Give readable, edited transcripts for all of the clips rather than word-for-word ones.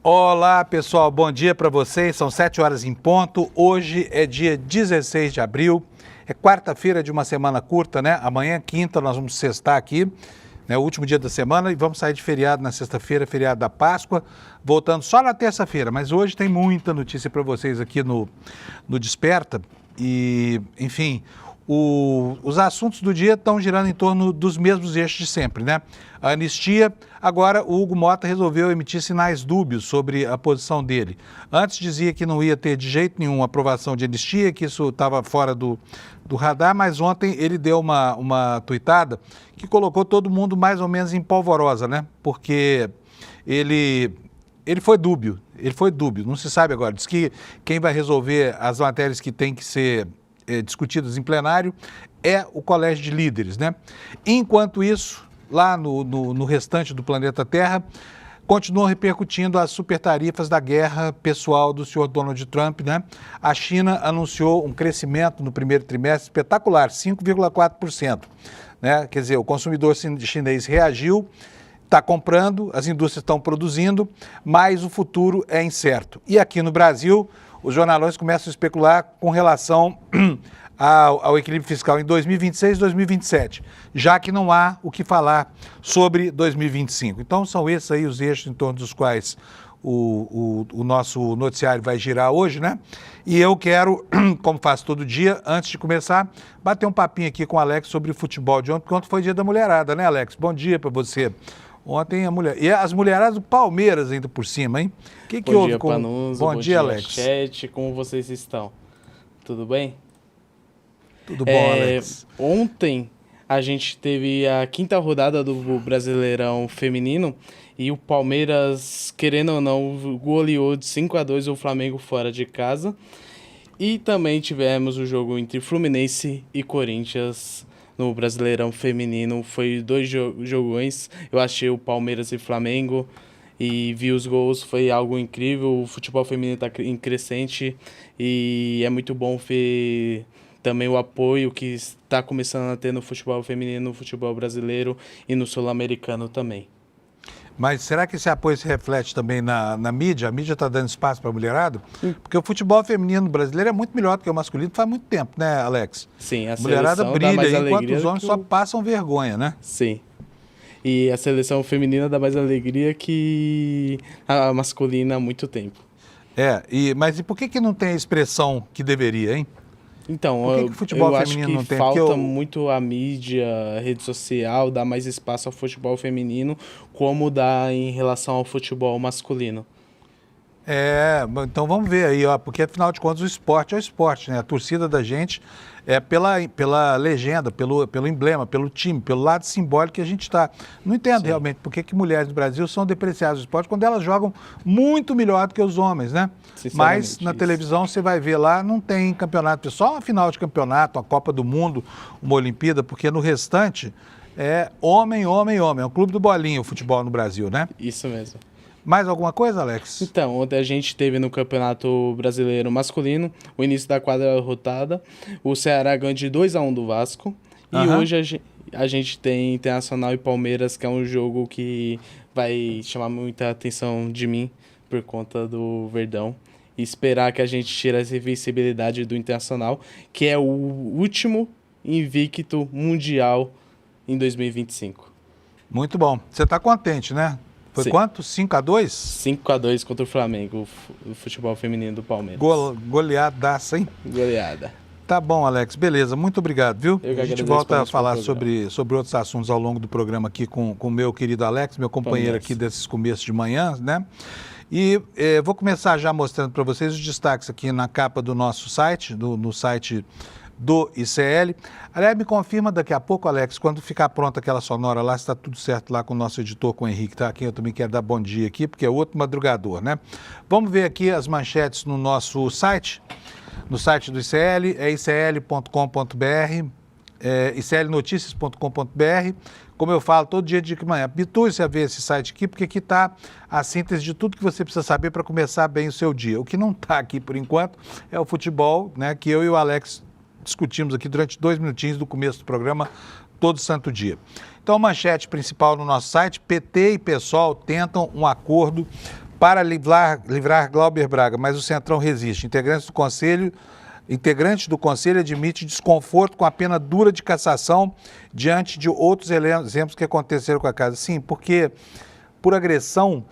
Olá, pessoal, bom dia para vocês. São 7 horas em ponto. Hoje é dia 16 de abril. É quarta-feira de uma semana curta, né? Amanhã, quinta, nós vamos sextar aqui, né? O último dia da semana, e vamos sair de feriado na sexta-feira, feriado da Páscoa, voltando só na terça-feira. Mas hoje tem muita notícia para vocês aqui no Desperta. E, enfim, os assuntos do dia estão girando em torno dos mesmos eixos de sempre, né? A anistia, agora o Hugo Mota resolveu emitir sinais dúbios sobre a posição dele. Antes dizia que não ia ter de jeito nenhum aprovação de anistia, que isso estava fora do radar, mas ontem ele deu uma tuitada que colocou todo mundo mais ou menos em polvorosa, né? Porque ele foi dúbio, não se sabe agora. Diz que quem vai resolver as matérias que têm que ser discutidas em plenário é o Colégio de Líderes, né? Enquanto isso, lá no restante do planeta Terra, continuam repercutindo as supertarifas da guerra pessoal do senhor Donald Trump, né? A China anunciou um crescimento no primeiro trimestre espetacular, 5,4%, né? Quer dizer, o consumidor chinês reagiu, está comprando, as indústrias estão produzindo, mas o futuro é incerto. E aqui no Brasil, os jornalões começam a especular com relação ao equilíbrio fiscal em 2026 e 2027, já que não há o que falar sobre 2025. Então, são esses aí os eixos em torno dos quais o nosso noticiário vai girar hoje, né? E eu quero, como faço todo dia, antes de começar, bater um papinho aqui com o Alex sobre o futebol de ontem, porque ontem foi dia da mulherada, né, Alex? Bom dia para você. Ontem a mulher... E as mulheradas do Palmeiras ainda por cima, hein? O que houve com... Panuso, bom dia, Alex. Chat, como vocês estão? Tudo bem? Tudo bom, Alex. Ontem a gente teve a quinta rodada do Brasileirão Feminino e o Palmeiras, querendo ou não, goleou de 5-2 o Flamengo fora de casa. E também tivemos o jogo entre Fluminense e Corinthians no Brasileirão Feminino. Foi dois jogões. Eu achei o Palmeiras e Flamengo e vi os gols. Foi algo incrível. O futebol feminino está em crescente e é muito bom ver também o apoio que está começando a ter no futebol feminino, no futebol brasileiro e no sul-americano também. Mas será que esse apoio se reflete também na mídia? A mídia está dando espaço para a mulherada? Porque o futebol feminino brasileiro é muito melhor do que o masculino faz muito tempo, né, Alex? Sim, a mulherada brilha, mais enquanto os homens só passam vergonha, né? Sim. E a seleção feminina dá mais alegria que a masculina há muito tempo. Mas e por que não tem a expressão que deveria, hein? Então, por que o futebol feminino não tem? Falta muito a mídia, a rede social, dar mais espaço ao futebol feminino, como dá em relação ao futebol masculino. Então vamos ver aí, ó, porque afinal de contas o esporte é o esporte, né? A torcida da gente é pela legenda, pelo emblema, pelo time, pelo lado simbólico que a gente está. Não entendo realmente por que mulheres do Brasil são depreciadas do esporte quando elas jogam muito melhor do que os homens, né? Mas na televisão você vai ver lá, não tem campeonato, só uma final de campeonato, uma Copa do Mundo, uma Olimpíada, porque no restante é homem, homem, homem. É um clube do bolinho o futebol no Brasil, né? Isso mesmo. Mais alguma coisa, Alex? Então, ontem a gente teve no Campeonato Brasileiro Masculino o início da quadra rotada. O Ceará ganhou de 2-1 do Vasco. E hoje a gente tem Internacional e Palmeiras, que é um jogo que vai chamar muita atenção de mim por conta do Verdão. E esperar que a gente tire essa invencibilidade do Internacional, que é o último invicto mundial em 2025. Muito bom. Você está contente, né? Foi quanto? 5-2? 5-2 contra o Flamengo, o futebol feminino do Palmeiras. Goleadaça, hein? Goleada. Tá bom, Alex. Beleza. Muito obrigado, viu? A gente volta a falar sobre outros assuntos ao longo do programa aqui com o meu querido Alex, meu companheiro aqui desses começos de manhã, né? E vou começar já mostrando para vocês os destaques aqui na capa do nosso site, no site do ICL. Aliás, me confirma daqui a pouco, Alex, quando ficar pronta aquela sonora lá, se está tudo certo lá com o nosso editor, com o Henrique, tá? Aqui eu também quero dar bom dia aqui, porque é outro madrugador, né? Vamos ver aqui as manchetes no nosso site, no site do ICL, é icl.com.br, iclnoticias.com.br. Como eu falo todo dia de manhã, habitue-se a ver esse site aqui, porque aqui está a síntese de tudo que você precisa saber para começar bem o seu dia. O que não está aqui, por enquanto, é o futebol, né, que eu e o Alex discutimos aqui durante 2 minutinhos do começo do programa, todo santo dia. Então, a manchete principal no nosso site: PT e PSOL tentam um acordo para livrar Glauber Braga, mas o Centrão resiste. Integrante do Conselho admite desconforto com a pena dura de cassação diante de outros exemplos que aconteceram com a casa. Sim, porque por agressão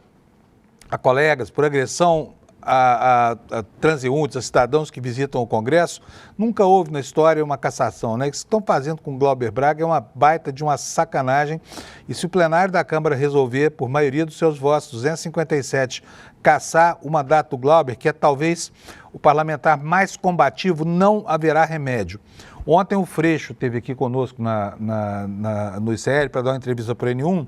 a colegas, por agressão a transeuntes, a cidadãos que visitam o Congresso, nunca houve na história uma cassação, né? O que estão fazendo com Glauber Braga é uma baita de uma sacanagem. E se o plenário da Câmara resolver, por maioria dos seus votos, 257, cassar o mandato do Glauber, que é talvez o parlamentar mais combativo, não haverá remédio. Ontem o Freixo esteve aqui conosco no ICL para dar uma entrevista para o N1,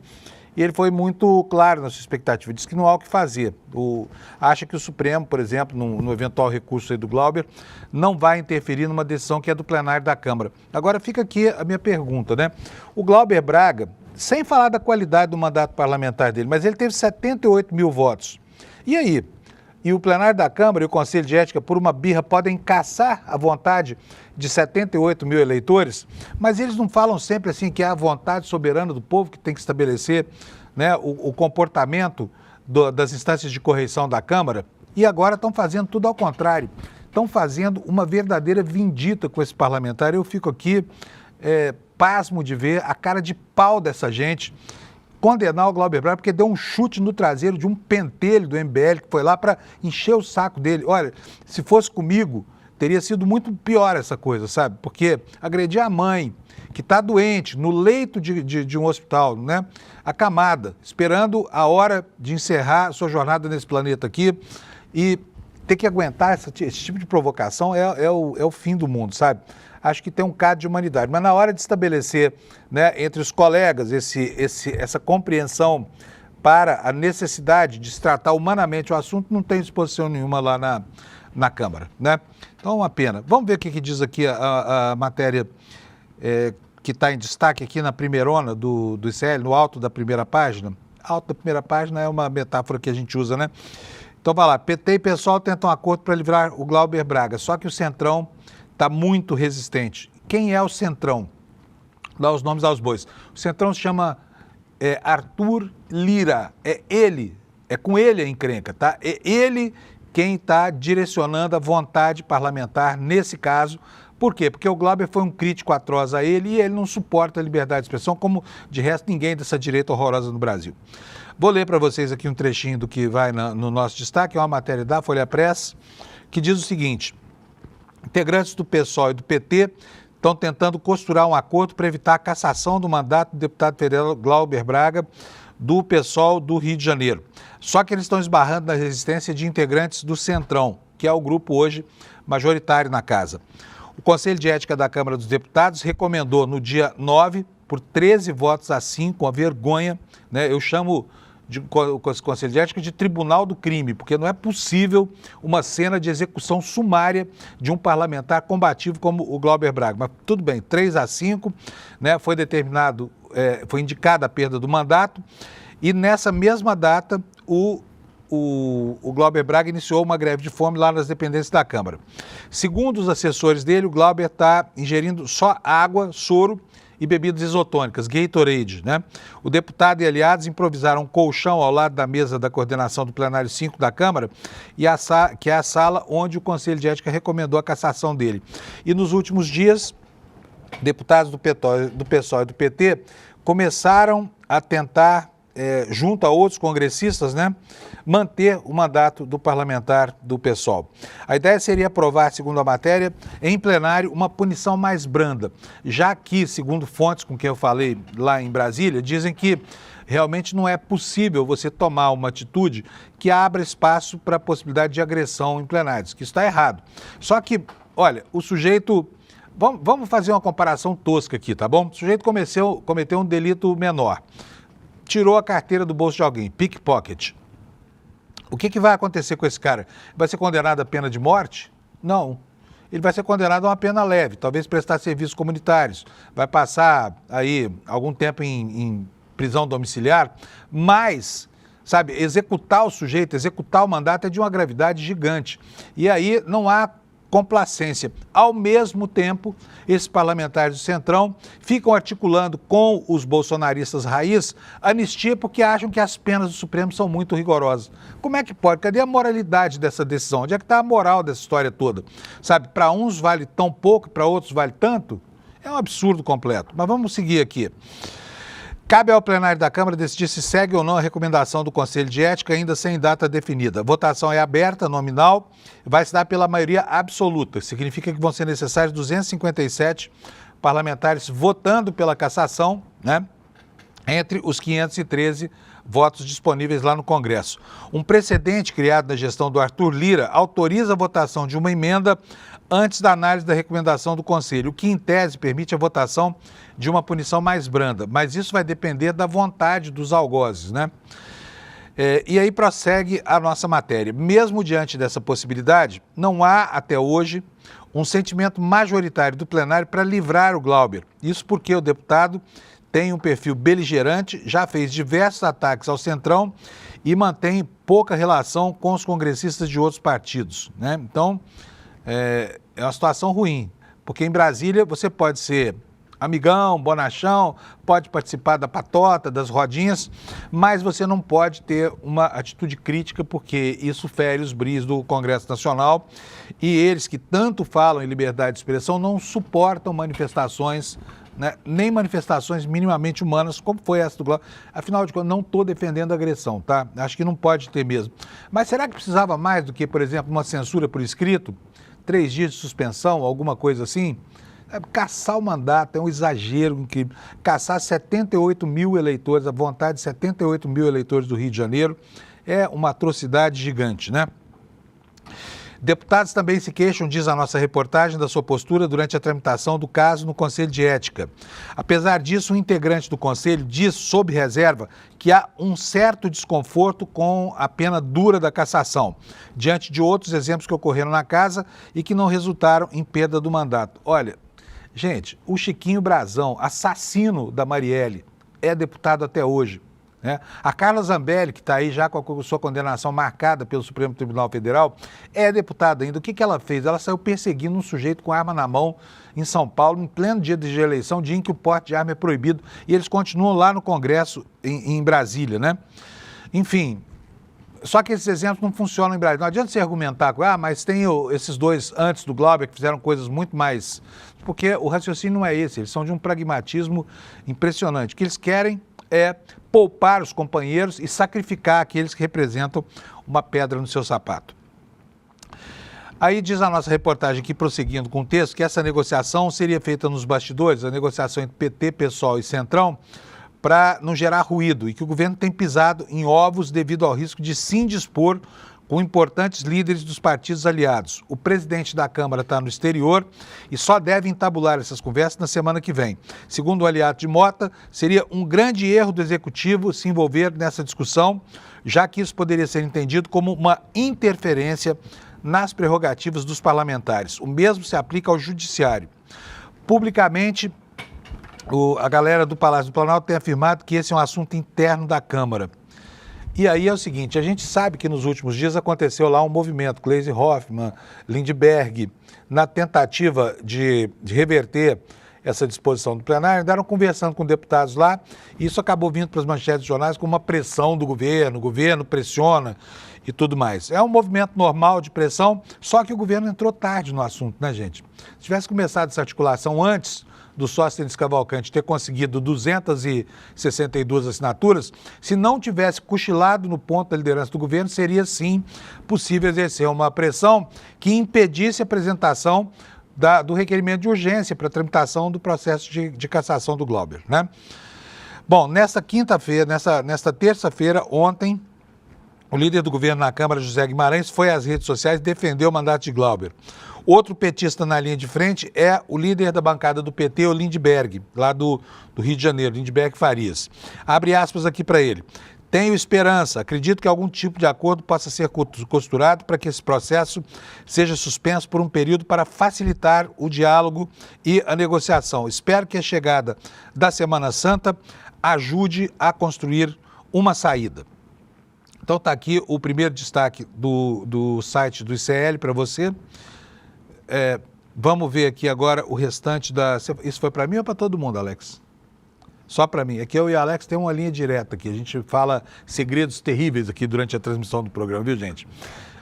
e ele foi muito claro na sua expectativa, disse que não há o que fazer. Acha que o Supremo, por exemplo, no eventual recurso aí do Glauber, não vai interferir numa decisão que é do plenário da Câmara. Agora fica aqui a minha pergunta, né? O Glauber Braga, sem falar da qualidade do mandato parlamentar dele, mas ele teve 78 mil votos. E aí? E o plenário da Câmara e o Conselho de Ética, por uma birra, podem cassar a vontade de 78 mil eleitores, mas eles não falam sempre assim que é a vontade soberana do povo que tem que estabelecer, né, o comportamento das instâncias de correição da Câmara, e agora estão fazendo tudo ao contrário. Estão fazendo uma verdadeira vindita com esse parlamentar. Eu fico aqui pasmo de ver a cara de pau dessa gente condenar o Glauber Braga porque deu um chute no traseiro de um pentelho do MBL que foi lá para encher o saco dele. Olha, se fosse comigo, teria sido muito pior essa coisa, sabe? Porque agredir a mãe, que está doente, no leito de um hospital, né? Acamada, esperando a hora de encerrar a sua jornada nesse planeta aqui, e ter que aguentar esse tipo de provocação é o fim do mundo, sabe? Acho que tem um caso de humanidade. Mas na hora de estabelecer, né, entre os colegas essa compreensão para a necessidade de se tratar humanamente o assunto, não tem disposição nenhuma lá na Câmara, né? Então é uma pena. Vamos ver o que diz aqui a matéria que está em destaque aqui na primeirona do ICL, no alto da primeira página. Alto da primeira página é uma metáfora que a gente usa, né? Então vai lá, PT e PSOL tentam acordo para livrar o Glauber Braga, só que o Centrão está muito resistente. Quem é o Centrão? Dá os nomes aos bois. O Centrão se chama Arthur Lira. É ele, é com ele a encrenca, tá? É ele quem está direcionando a vontade parlamentar nesse caso. Por quê? Porque o Glauber foi um crítico atroz a ele e ele não suporta a liberdade de expressão, como de resto ninguém dessa direita horrorosa no Brasil. Vou ler para vocês aqui um trechinho do que vai no nosso destaque, é uma matéria da Folha Press, que diz o seguinte: integrantes do PSOL e do PT estão tentando costurar um acordo para evitar a cassação do mandato do deputado federal Glauber Braga, do PSOL do Rio de Janeiro. Só que eles estão esbarrando na resistência de integrantes do Centrão, que é o grupo hoje majoritário na casa. O Conselho de Ética da Câmara dos Deputados recomendou no dia 9, por 13 votos a 5, com a vergonha, né? Eu chamo o Conselho de Ética de Tribunal do Crime, porque não é possível uma cena de execução sumária de um parlamentar combativo como o Glauber Braga. Mas tudo bem, 3 a 5, né, foi determinado, foi indicada a perda do mandato, e nessa mesma data o Glauber Braga iniciou uma greve de fome lá nas dependências da Câmara. Segundo os assessores dele, o Glauber está ingerindo só água, soro e bebidas isotônicas, Gatorade, né? O deputado e aliados improvisaram um colchão ao lado da mesa da coordenação do plenário 5 da Câmara, que é a sala onde o Conselho de Ética recomendou a cassação dele. E nos últimos dias, deputados do PSOL e do PT começaram a tentar, junto a outros congressistas, né, manter o mandato do parlamentar do PSOL. A ideia seria aprovar, segundo a matéria, em plenário, uma punição mais branda, já que, segundo fontes com quem eu falei lá em Brasília, dizem que realmente não é possível você tomar uma atitude que abra espaço para a possibilidade de agressão em plenários, que isso está errado. Só que, olha, o sujeito... Vamos fazer uma comparação tosca aqui, tá bom? O sujeito cometeu um delito menor. Tirou a carteira do bolso de alguém, pickpocket. O que vai acontecer com esse cara? Vai ser condenado à pena de morte? Não. Ele vai ser condenado a uma pena leve, talvez prestar serviços comunitários. Vai passar aí algum tempo em prisão domiciliar, mas, sabe, executar o sujeito, executar o mandato é de uma gravidade gigante. E aí não há complacência. Ao mesmo tempo, esses parlamentares do Centrão ficam articulando com os bolsonaristas raiz anistia porque acham que as penas do Supremo são muito rigorosas. Como é que pode? Cadê a moralidade dessa decisão? Onde é que está a moral dessa história toda? Sabe, para uns vale tão pouco, para outros vale tanto? É um absurdo completo. Mas vamos seguir aqui. Cabe ao plenário da Câmara decidir se segue ou não a recomendação do Conselho de Ética, ainda sem data definida. A votação é aberta, nominal, vai se dar pela maioria absoluta. Significa que vão ser necessários 257 parlamentares votando pela cassação, né? Entre os 513 votos disponíveis lá no Congresso. Um precedente criado na gestão do Arthur Lira autoriza a votação de uma emenda antes da análise da recomendação do Conselho, o que, em tese, permite a votação de uma punição mais branda. Mas isso vai depender da vontade dos algozes, né? E aí prossegue a nossa matéria. Mesmo diante dessa possibilidade, não há, até hoje, um sentimento majoritário do plenário para livrar o Glauber. Isso porque o deputado tem um perfil beligerante, já fez diversos ataques ao Centrão e mantém pouca relação com os congressistas de outros partidos, né? Então, é uma situação ruim, porque em Brasília você pode ser amigão, bonachão, pode participar da patota, das rodinhas, mas você não pode ter uma atitude crítica, porque isso fere os bris do Congresso Nacional e eles que tanto falam em liberdade de expressão não suportam manifestações, né, nem manifestações minimamente humanas, como foi essa do Glauber. Afinal de contas, não estou defendendo a agressão, tá? Acho que não pode ter mesmo. Mas será que precisava mais do que, por exemplo, uma censura por escrito? 3 dias de suspensão, alguma coisa assim? Caçar o mandato é um exagero incrível. Caçar 78 mil eleitores, a vontade de 78 mil eleitores do Rio de Janeiro, é uma atrocidade gigante, né? Deputados também se queixam, diz a nossa reportagem, da sua postura durante a tramitação do caso no Conselho de Ética. Apesar disso, um integrante do Conselho diz, sob reserva, que há um certo desconforto com a pena dura da cassação, diante de outros exemplos que ocorreram na casa e que não resultaram em perda do mandato. Olha, gente, o Chiquinho Brazão, assassino da Marielle, é deputado até hoje, né? A Carla Zambelli, que está aí já com a sua condenação marcada pelo Supremo Tribunal Federal, é deputada ainda. O que ela fez? Ela saiu perseguindo um sujeito com arma na mão em São Paulo, em pleno dia de eleição, dia em que o porte de arma é proibido, e eles continuam lá no Congresso, em Brasília, né? Enfim, só que esses exemplos não funcionam em Brasília. Não adianta você argumentar, mas tem esses dois antes do Glauber que fizeram coisas muito mais... Porque o raciocínio não é esse, eles são de um pragmatismo impressionante. O que eles querem é poupar os companheiros e sacrificar aqueles que representam uma pedra no seu sapato. Aí diz a nossa reportagem aqui, prosseguindo com o texto, que essa negociação seria feita nos bastidores, a negociação entre PT, PSOL e Centrão, para não gerar ruído, e que o governo tem pisado em ovos devido ao risco de se indispor com importantes líderes dos partidos aliados. O presidente da Câmara está no exterior e só deve entabular essas conversas na semana que vem. Segundo o aliado de Mota, seria um grande erro do Executivo se envolver nessa discussão, já que isso poderia ser entendido como uma interferência nas prerrogativas dos parlamentares. O mesmo se aplica ao Judiciário. Publicamente, a galera do Palácio do Planalto tem afirmado que esse é um assunto interno da Câmara. E aí é o seguinte, a gente sabe que nos últimos dias aconteceu lá um movimento, Gleisi Hoffmann, Lindbergh, na tentativa de reverter essa disposição do plenário, andaram conversando com deputados lá, e isso acabou vindo para as manchetes de jornais com uma pressão do governo, o governo pressiona e tudo mais. É um movimento normal de pressão, só que o governo entrou tarde no assunto, né, gente? Se tivesse começado essa articulação antes do Sóstenes Cavalcante ter conseguido 262 assinaturas, se não tivesse cochilado no ponto da liderança do governo, seria sim possível exercer uma pressão que impedisse a apresentação do requerimento de urgência para a tramitação do processo de cassação do Glauber, né? Bom, nesta terça-feira, ontem, o líder do governo na Câmara, José Guimarães, foi às redes sociais e defendeu o mandato de Glauber. Outro petista na linha de frente é o líder da bancada do PT, o Lindbergh, lá do Rio de Janeiro, Lindbergh Farias. Abre aspas aqui para ele. Tenho esperança, acredito que algum tipo de acordo possa ser costurado para que esse processo seja suspenso por um período para facilitar o diálogo e a negociação. Espero que a chegada da Semana Santa ajude a construir uma saída. Então está aqui o primeiro destaque do site do ICL para você. vamos ver aqui agora o restante da... Isso foi para mim ou para todo mundo, Alex? Só para mim. Aqui eu e o Alex tem uma linha direta aqui. A gente fala segredos terríveis aqui durante a transmissão do programa, viu, gente?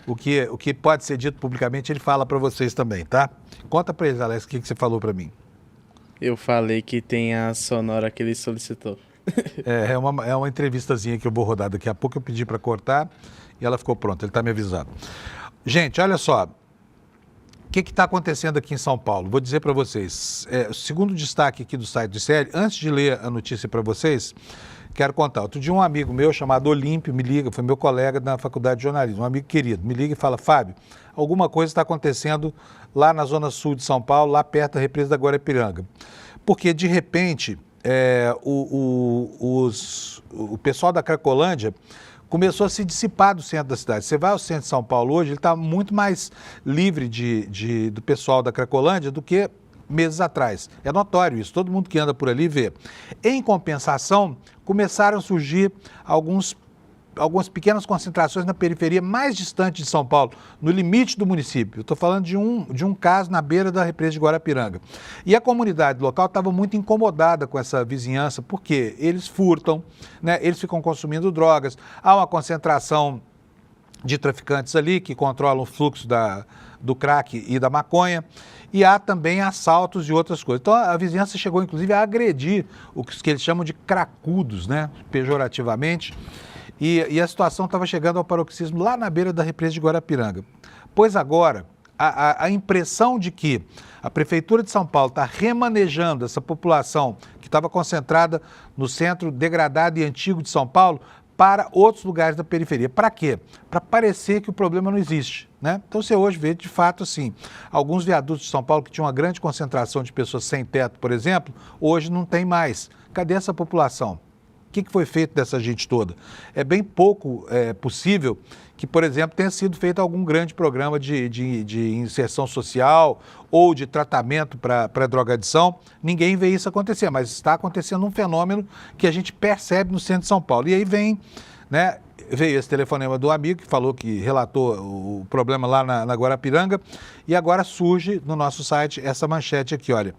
O que pode ser dito publicamente, ele fala para vocês também, tá? Conta para eles, Alex, o que você falou para mim. Eu falei que tem a sonora que ele solicitou. É uma entrevistazinha que eu vou rodar daqui a pouco. Eu pedi para cortar e ela ficou pronta. Ele está me avisando. Gente, olha só. O que está acontecendo aqui em São Paulo? Vou dizer para vocês. O segundo destaque aqui do site do ICL, antes de ler a notícia para vocês, quero contar. Outro dia um amigo meu chamado Olímpio me liga, foi meu colega na faculdade de jornalismo, um amigo querido, me liga e fala: Fábio, alguma coisa está acontecendo lá na zona sul de São Paulo, lá perto da represa da Guarapiranga. Porque, de repente, o pessoal da Cracolândia começou a se dissipar do centro da cidade. Você vai ao centro de São Paulo hoje, ele está muito mais livre do pessoal da Cracolândia do que meses atrás. É notório isso, todo mundo que anda por ali vê. Em compensação, começaram a surgir algumas pequenas concentrações na periferia mais distante de São Paulo, no limite do município. Eu estou falando de um caso na beira da represa de Guarapiranga. E a comunidade local estava muito incomodada com essa vizinhança, porque eles furtam, né, eles ficam consumindo drogas, há uma concentração de traficantes ali que controlam o fluxo do crack e da maconha, e há também assaltos e outras coisas. Então a vizinhança chegou inclusive a agredir o que eles chamam de cracudos, né, pejorativamente. E a situação estava chegando ao paroxismo lá na beira da represa de Guarapiranga. Pois agora, a impressão de que a Prefeitura de São Paulo está remanejando essa população que estava concentrada no centro degradado e antigo de São Paulo para outros lugares da periferia. Para quê? Para parecer que o problema não existe, né? Então você hoje vê, de fato, assim, alguns viadutos de São Paulo que tinham uma grande concentração de pessoas sem teto, por exemplo, hoje não tem mais. Cadê essa população? O que foi feito dessa gente toda? É bem pouco possível que, por exemplo, tenha sido feito algum grande programa de inserção social ou de tratamento para drogadição. Ninguém vê isso acontecer, mas está acontecendo um fenômeno que a gente percebe no centro de São Paulo. E aí veio esse telefonema do amigo que falou que relatou o problema lá na Guarapiranga, e agora surge no nosso site essa manchete aqui, olha.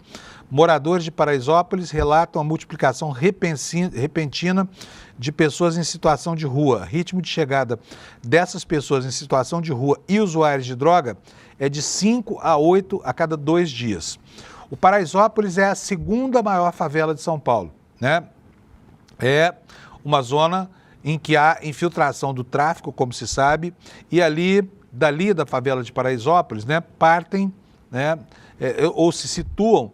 Moradores de Paraisópolis relatam a multiplicação repentina de pessoas em situação de rua. Ritmo de chegada dessas pessoas em situação de rua e usuários de droga é de 5 a 8 a cada 2 dias. O Paraisópolis é a segunda maior favela de São Paulo, né? É uma zona em que há infiltração do tráfico, como se sabe, e dali da favela de Paraisópolis, né, partem, né, ou se situam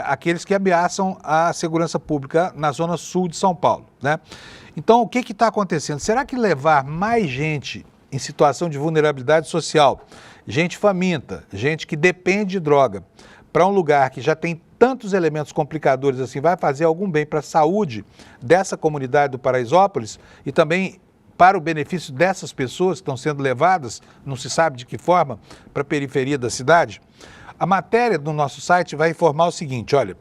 aqueles que ameaçam a segurança pública na zona sul de São Paulo, né? Então, o que está acontecendo? Será que levar mais gente em situação de vulnerabilidade social, gente faminta, gente que depende de droga, para um lugar que já tem tantos elementos complicadores assim, vai fazer algum bem para a saúde dessa comunidade do Paraisópolis e também para o benefício dessas pessoas que estão sendo levadas, não se sabe de que forma, para a periferia da cidade? A matéria do nosso site vai informar o seguinte, olha,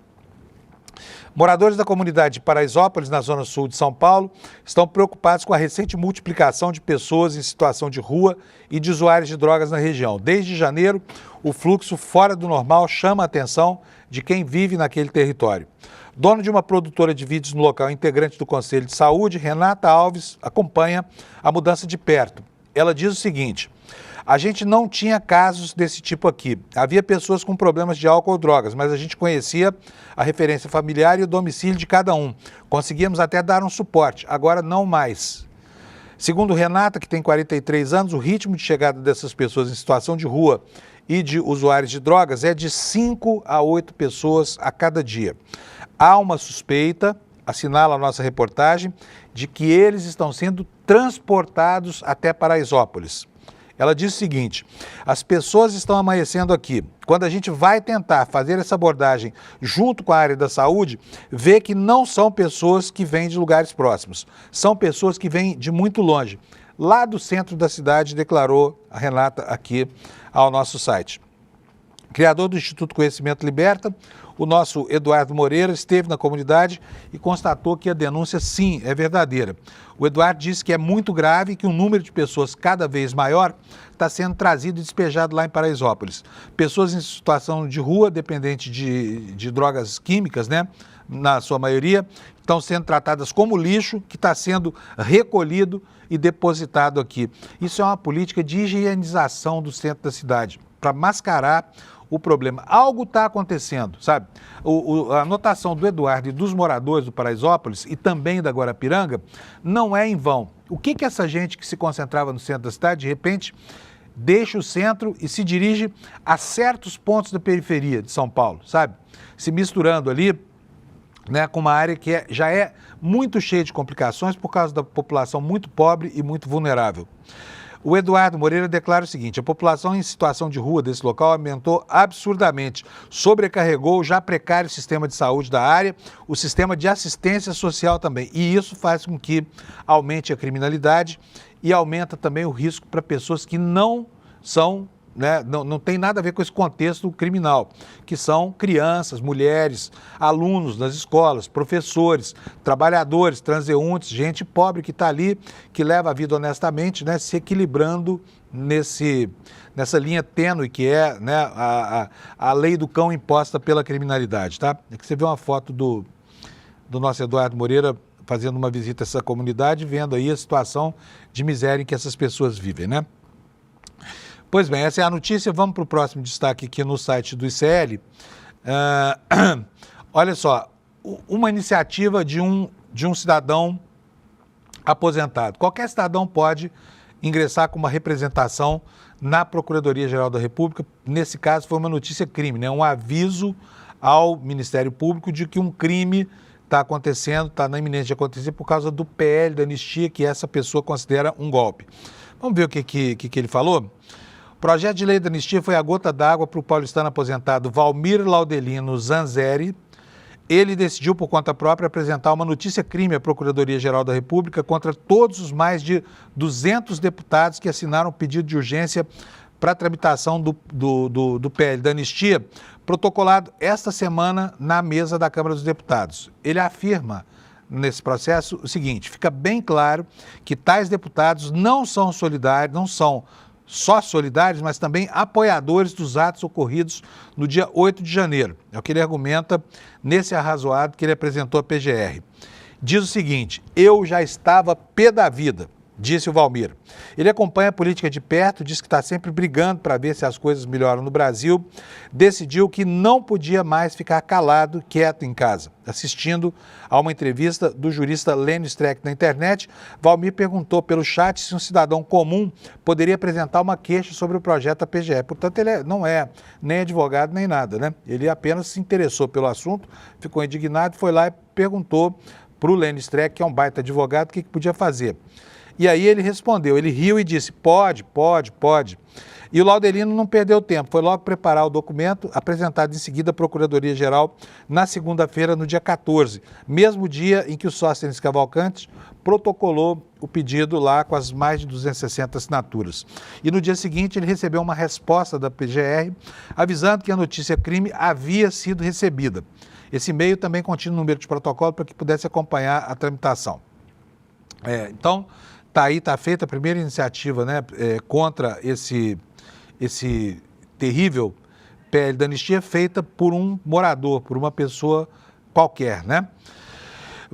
moradores da comunidade de Paraisópolis, na zona sul de São Paulo, estão preocupados com a recente multiplicação de pessoas em situação de rua e de usuários de drogas na região. Desde janeiro, o fluxo fora do normal chama a atenção de quem vive naquele território. Dono de uma produtora de vídeos no local, integrante do Conselho de Saúde, Renata Alves, acompanha a mudança de perto. Ela diz o seguinte: a gente não tinha casos desse tipo aqui. Havia pessoas com problemas de álcool ou drogas, mas a gente conhecia a referência familiar e o domicílio de cada um. Conseguíamos até dar um suporte, agora não mais. Segundo Renata, que tem 43 anos, o ritmo de chegada dessas pessoas em situação de rua e de usuários de drogas é de 5 a 8 pessoas a cada dia. Há uma suspeita, assinala a nossa reportagem, de que eles estão sendo transportados até Paraisópolis. Ela diz o seguinte: as pessoas estão amanhecendo aqui. Quando a gente vai tentar fazer essa abordagem junto com a área da saúde, vê que não são pessoas que vêm de lugares próximos, são pessoas que vêm de muito longe. Lá do centro da cidade, declarou a Renata aqui ao nosso site. Criador do Instituto Conhecimento Liberta, O nosso Eduardo Moreira esteve na comunidade e constatou que a denúncia, sim, é verdadeira. O Eduardo disse que é muito grave e que um número de pessoas cada vez maior está sendo trazido e despejado lá em Paraisópolis. Pessoas em situação de rua, dependente de drogas químicas, né? Na sua maioria, estão sendo tratadas como lixo, que está sendo recolhido e depositado aqui. Isso é uma política de higienização do centro da cidade, para mascarar o problema. Algo está acontecendo, sabe? A anotação do Eduardo e dos moradores do Paraisópolis e também da Guarapiranga não é em vão. O que essa gente que se concentrava no centro da cidade, de repente, deixa o centro e se dirige a certos pontos da periferia de São Paulo, sabe? Se misturando ali, né, com uma área que já é muito cheia de complicações por causa da população muito pobre e muito vulnerável. O Eduardo Moreira declara o seguinte: a população em situação de rua desse local aumentou absurdamente, sobrecarregou o já precário sistema de saúde da área, o sistema de assistência social também. E isso faz com que aumente a criminalidade e aumenta também o risco para pessoas que não são, né, não tem nada a ver com esse contexto criminal, que são crianças, mulheres, alunos das escolas, professores, trabalhadores, transeuntes, gente pobre que está ali, que leva a vida honestamente, né, se equilibrando nessa linha tênue que é, né, a lei do cão imposta pela criminalidade, tá? Aqui você vê uma foto do nosso Eduardo Moreira fazendo uma visita a essa comunidade, vendo aí a situação de miséria em que essas pessoas vivem, né? Pois bem, essa é a notícia. Vamos para o próximo destaque aqui no site do ICL. Olha só, uma iniciativa de um cidadão aposentado. Qualquer cidadão pode ingressar com uma representação na Procuradoria-Geral da República. Nesse caso, foi uma notícia crime, né? Um aviso ao Ministério Público de que um crime está acontecendo, está na iminência de acontecer por causa do PL da anistia que essa pessoa considera um golpe. Vamos ver o que ele falou? O projeto de lei da anistia foi a gota d'água para o paulistano aposentado Valmir Laudelino Zanzeri. Ele decidiu, por conta própria, apresentar uma notícia-crime à Procuradoria-Geral da República contra todos os mais de 200 deputados que assinaram o pedido de urgência para a tramitação do PL da anistia, protocolado esta semana na mesa da Câmara dos Deputados. Ele afirma nesse processo o seguinte: fica bem claro que tais deputados não são solidários, não são só solidários, mas também apoiadores dos atos ocorridos no dia 8 de janeiro. É o que ele argumenta nesse arrazoado que ele apresentou à PGR. Diz o seguinte: eu já estava pé da vida, disse o Valmir. Ele acompanha a política de perto, diz que está sempre brigando para ver se as coisas melhoram no Brasil. Decidiu que não podia mais ficar calado, quieto em casa. Assistindo a uma entrevista do jurista Lênio Streck na internet, Valmir perguntou pelo chat se um cidadão comum poderia apresentar uma queixa sobre o projeto da PGR. Portanto, ele não é nem advogado nem nada, né? Ele apenas se interessou pelo assunto, ficou indignado, foi lá e perguntou para o Lênio Streck, que é um baita advogado, o que podia fazer. E aí ele respondeu, ele riu e disse: pode. E o Laudelino não perdeu tempo, foi logo preparar o documento, apresentado em seguida à Procuradoria-Geral na segunda-feira, no dia 14, mesmo dia em que o Sóstenes Cavalcante protocolou o pedido lá com as mais de 260 assinaturas. E no dia seguinte ele recebeu uma resposta da PGR avisando que a notícia crime havia sido recebida. Esse e-mail também continha o número de protocolo para que pudesse acompanhar a tramitação. Então, está feita a primeira iniciativa, né, contra esse terrível PL da anistia, feita por um morador, por uma pessoa qualquer, né?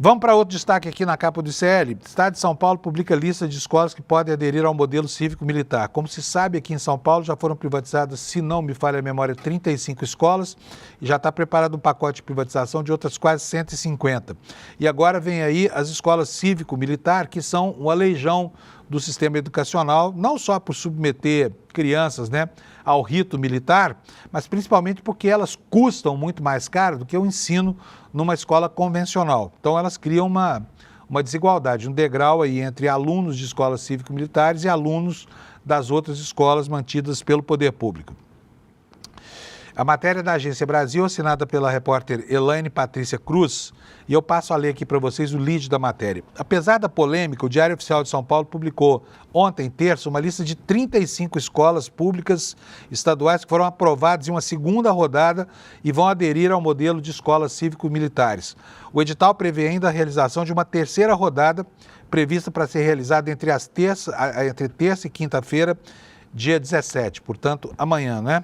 Vamos para outro destaque aqui na capa do ICL. O Estado de São Paulo publica lista de escolas que podem aderir ao modelo cívico-militar. Como se sabe, aqui em São Paulo já foram privatizadas, se não me falha a memória, 35 escolas e já está preparado um pacote de privatização de outras quase 150. E agora vem aí as escolas cívico-militar, que são um aleijão do sistema educacional, não só por submeter crianças, né, ao rito militar, mas principalmente porque elas custam muito mais caro do que o ensino numa escola convencional. Então elas criam uma desigualdade, um degrau aí entre alunos de escolas cívico-militares e alunos das outras escolas mantidas pelo poder público. A matéria da Agência Brasil, assinada pela repórter Elaine Patrícia Cruz, e eu passo a ler aqui para vocês o lead da matéria. Apesar da polêmica, o Diário Oficial de São Paulo publicou ontem, terça, uma lista de 35 escolas públicas estaduais que foram aprovadas em uma segunda rodada e vão aderir ao modelo de escolas cívico-militares. O edital prevê ainda a realização de uma terceira rodada, prevista para ser realizada entre terça e quinta-feira, dia 17, portanto, amanhã, né?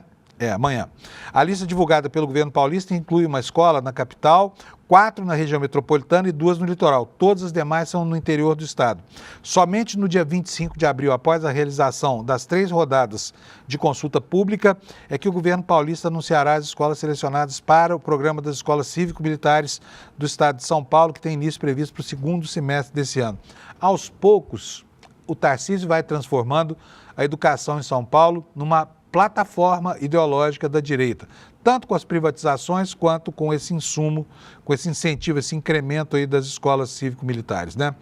Amanhã. A lista divulgada pelo governo paulista inclui uma escola na capital, 4 na região metropolitana e 2 no litoral. Todas as demais são no interior do estado. Somente no dia 25 de abril, após a realização das 3 rodadas de consulta pública, é que o governo paulista anunciará as escolas selecionadas para o programa das escolas cívico-militares do estado de São Paulo, que tem início previsto para o segundo semestre desse ano. Aos poucos, o Tarcísio vai transformando a educação em São Paulo numa plataforma ideológica da direita, tanto com as privatizações quanto com esse insumo, com esse incentivo, esse incremento aí das escolas cívico-militares, né?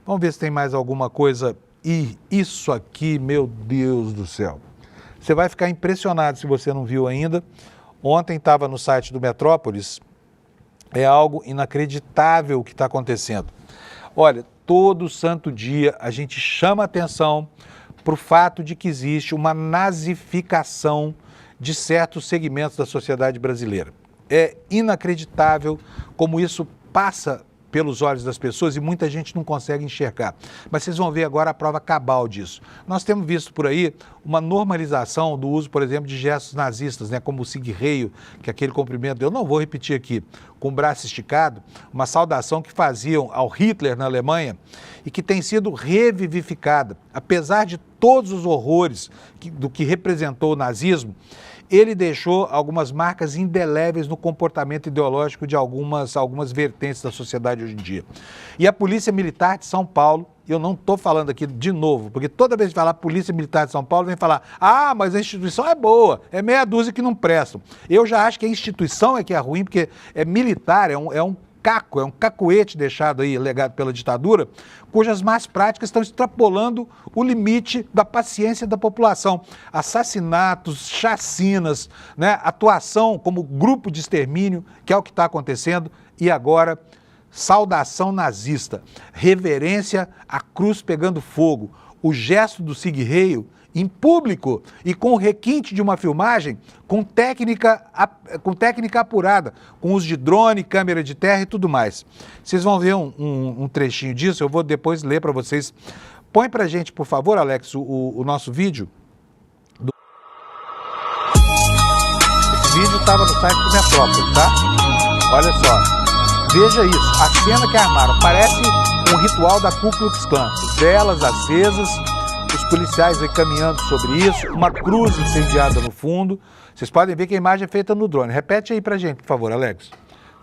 Vamos ver se tem mais alguma coisa. E isso aqui, meu Deus do céu, você vai ficar impressionado se você não viu ainda. Ontem estava no site do Metrópolis, é algo inacreditável o que está acontecendo. Olha, todo santo dia a gente chama atenção para o fato de que existe uma nazificação de certos segmentos da sociedade brasileira. É inacreditável como isso passa pelos olhos das pessoas e muita gente não consegue enxergar. Mas vocês vão ver agora a prova cabal disso. Nós temos visto por aí uma normalização do uso, por exemplo, de gestos nazistas, né, como o sig-heil, que é aquele cumprimento, eu não vou repetir aqui, com o braço esticado, uma saudação que faziam ao Hitler na Alemanha e que tem sido revivificada. Apesar de todos os horrores do que representou o nazismo, ele deixou algumas marcas indeléveis no comportamento ideológico de algumas vertentes da sociedade hoje em dia. E a Polícia Militar de São Paulo, eu não estou falando aqui de novo, porque toda vez que falar Polícia Militar de São Paulo, vem falar, mas a instituição é boa, é meia dúzia que não prestam. Eu já acho que a instituição é que é ruim, porque é militar, é um cacuete deixado aí, legado pela ditadura, cujas más práticas estão extrapolando o limite da paciência da população. Assassinatos, chacinas, né? Atuação como grupo de extermínio, que é o que está acontecendo, e agora saudação nazista, reverência à cruz pegando fogo, o gesto do sig-heil em público e com requinte de uma filmagem com técnica apurada, com uso de drone, câmera de terra e tudo mais. Vocês vão ver um trechinho disso, eu vou depois ler para vocês. Põe para a gente, por favor, Alex, o nosso vídeo. Esse vídeo estava no site do Metrópole, tá? Olha só. Veja isso, a cena que armaram, parece um ritual da Ku Klux Klan. Velas acesas, os policiais aí caminhando sobre isso, uma cruz incendiada no fundo. Vocês podem ver que a imagem é feita no drone. Repete aí pra gente, por favor, Alex.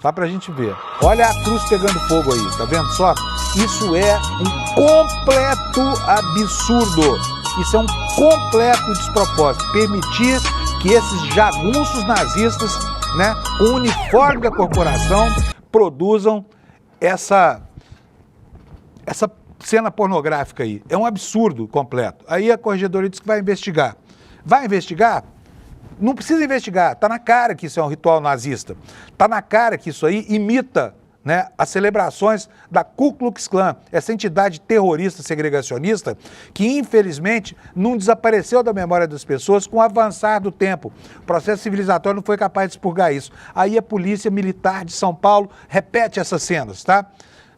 Só pra gente ver. Olha a cruz pegando fogo aí, tá vendo só? Isso é um completo absurdo. Isso é um completo despropósito. Permitir que esses jagunços nazistas, né, com o uniforme da corporação, produzam essa cena pornográfica aí. É um absurdo completo. Aí a corregedoria diz que vai investigar. Vai investigar? Não precisa investigar. Está na cara que isso é um ritual nazista. Está na cara que isso aí imita, né, as celebrações da Ku Klux Klan, essa entidade terrorista segregacionista que, infelizmente, não desapareceu da memória das pessoas com o avançar do tempo. O processo civilizatório não foi capaz de expurgar isso. Aí a Polícia Militar de São Paulo repete essas cenas, tá?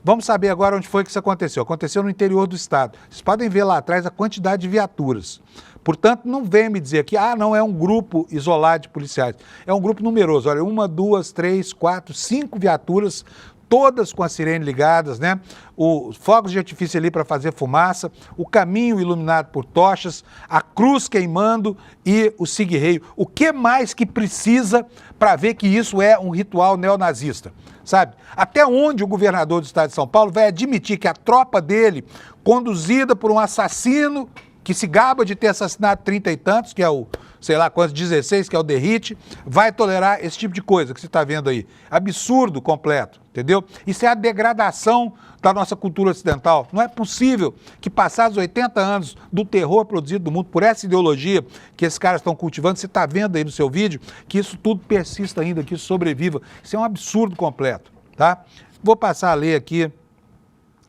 Vamos saber agora onde foi que isso aconteceu. Aconteceu no interior do estado. Vocês podem ver lá atrás a quantidade de viaturas. Portanto, não venha me dizer que, não é um grupo isolado de policiais. É um grupo numeroso. Olha, 1, 2, 3, 4, 5 viaturas, todas com a sirene ligadas, né? Os fogos de artifício ali para fazer fumaça, o caminho iluminado por tochas, a cruz queimando e o sig-heil. O que mais que precisa para ver que isso é um ritual neonazista? Sabe? Até onde o governador do estado de São Paulo vai admitir que a tropa dele, conduzida por um assassino que se gaba de ter assassinado 30 e tantos, que é o sei lá quantos, 16, que é o derrite, vai tolerar esse tipo de coisa que você está vendo aí. Absurdo completo, entendeu? Isso é a degradação da nossa cultura ocidental. Não é possível que, passados 80 anos do terror produzido no mundo por essa ideologia que esses caras estão cultivando, você está vendo aí no seu vídeo, que isso tudo persista ainda, que isso sobreviva. Isso é um absurdo completo, tá? Vou passar a ler aqui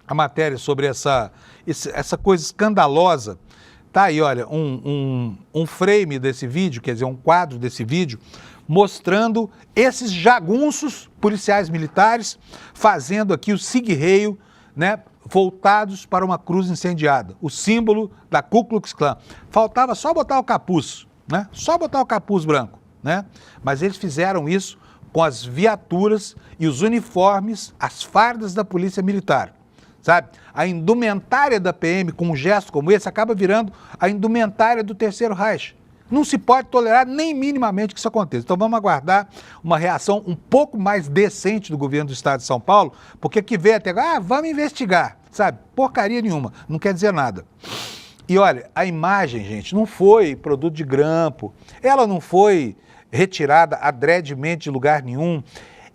a matéria sobre essa coisa escandalosa. Tá aí, olha, um frame desse vídeo, quer dizer, um quadro desse vídeo, mostrando esses jagunços policiais militares fazendo aqui o sigue-reio, né, voltados para uma cruz incendiada, o símbolo da Ku Klux Klan. Faltava só botar o capuz, né? Só botar o capuz branco, né? Mas eles fizeram isso com as viaturas e os uniformes, as fardas da polícia militar. Sabe? A indumentária da PM com um gesto como esse acaba virando a indumentária do Terceiro Reich. Não se pode tolerar nem minimamente que isso aconteça. Então vamos aguardar uma reação um pouco mais decente do governo do estado de São Paulo, porque que vem até agora, vamos investigar, sabe? Porcaria nenhuma, não quer dizer nada. E olha, a imagem, gente, não foi produto de grampo, ela não foi retirada adredemente de lugar nenhum.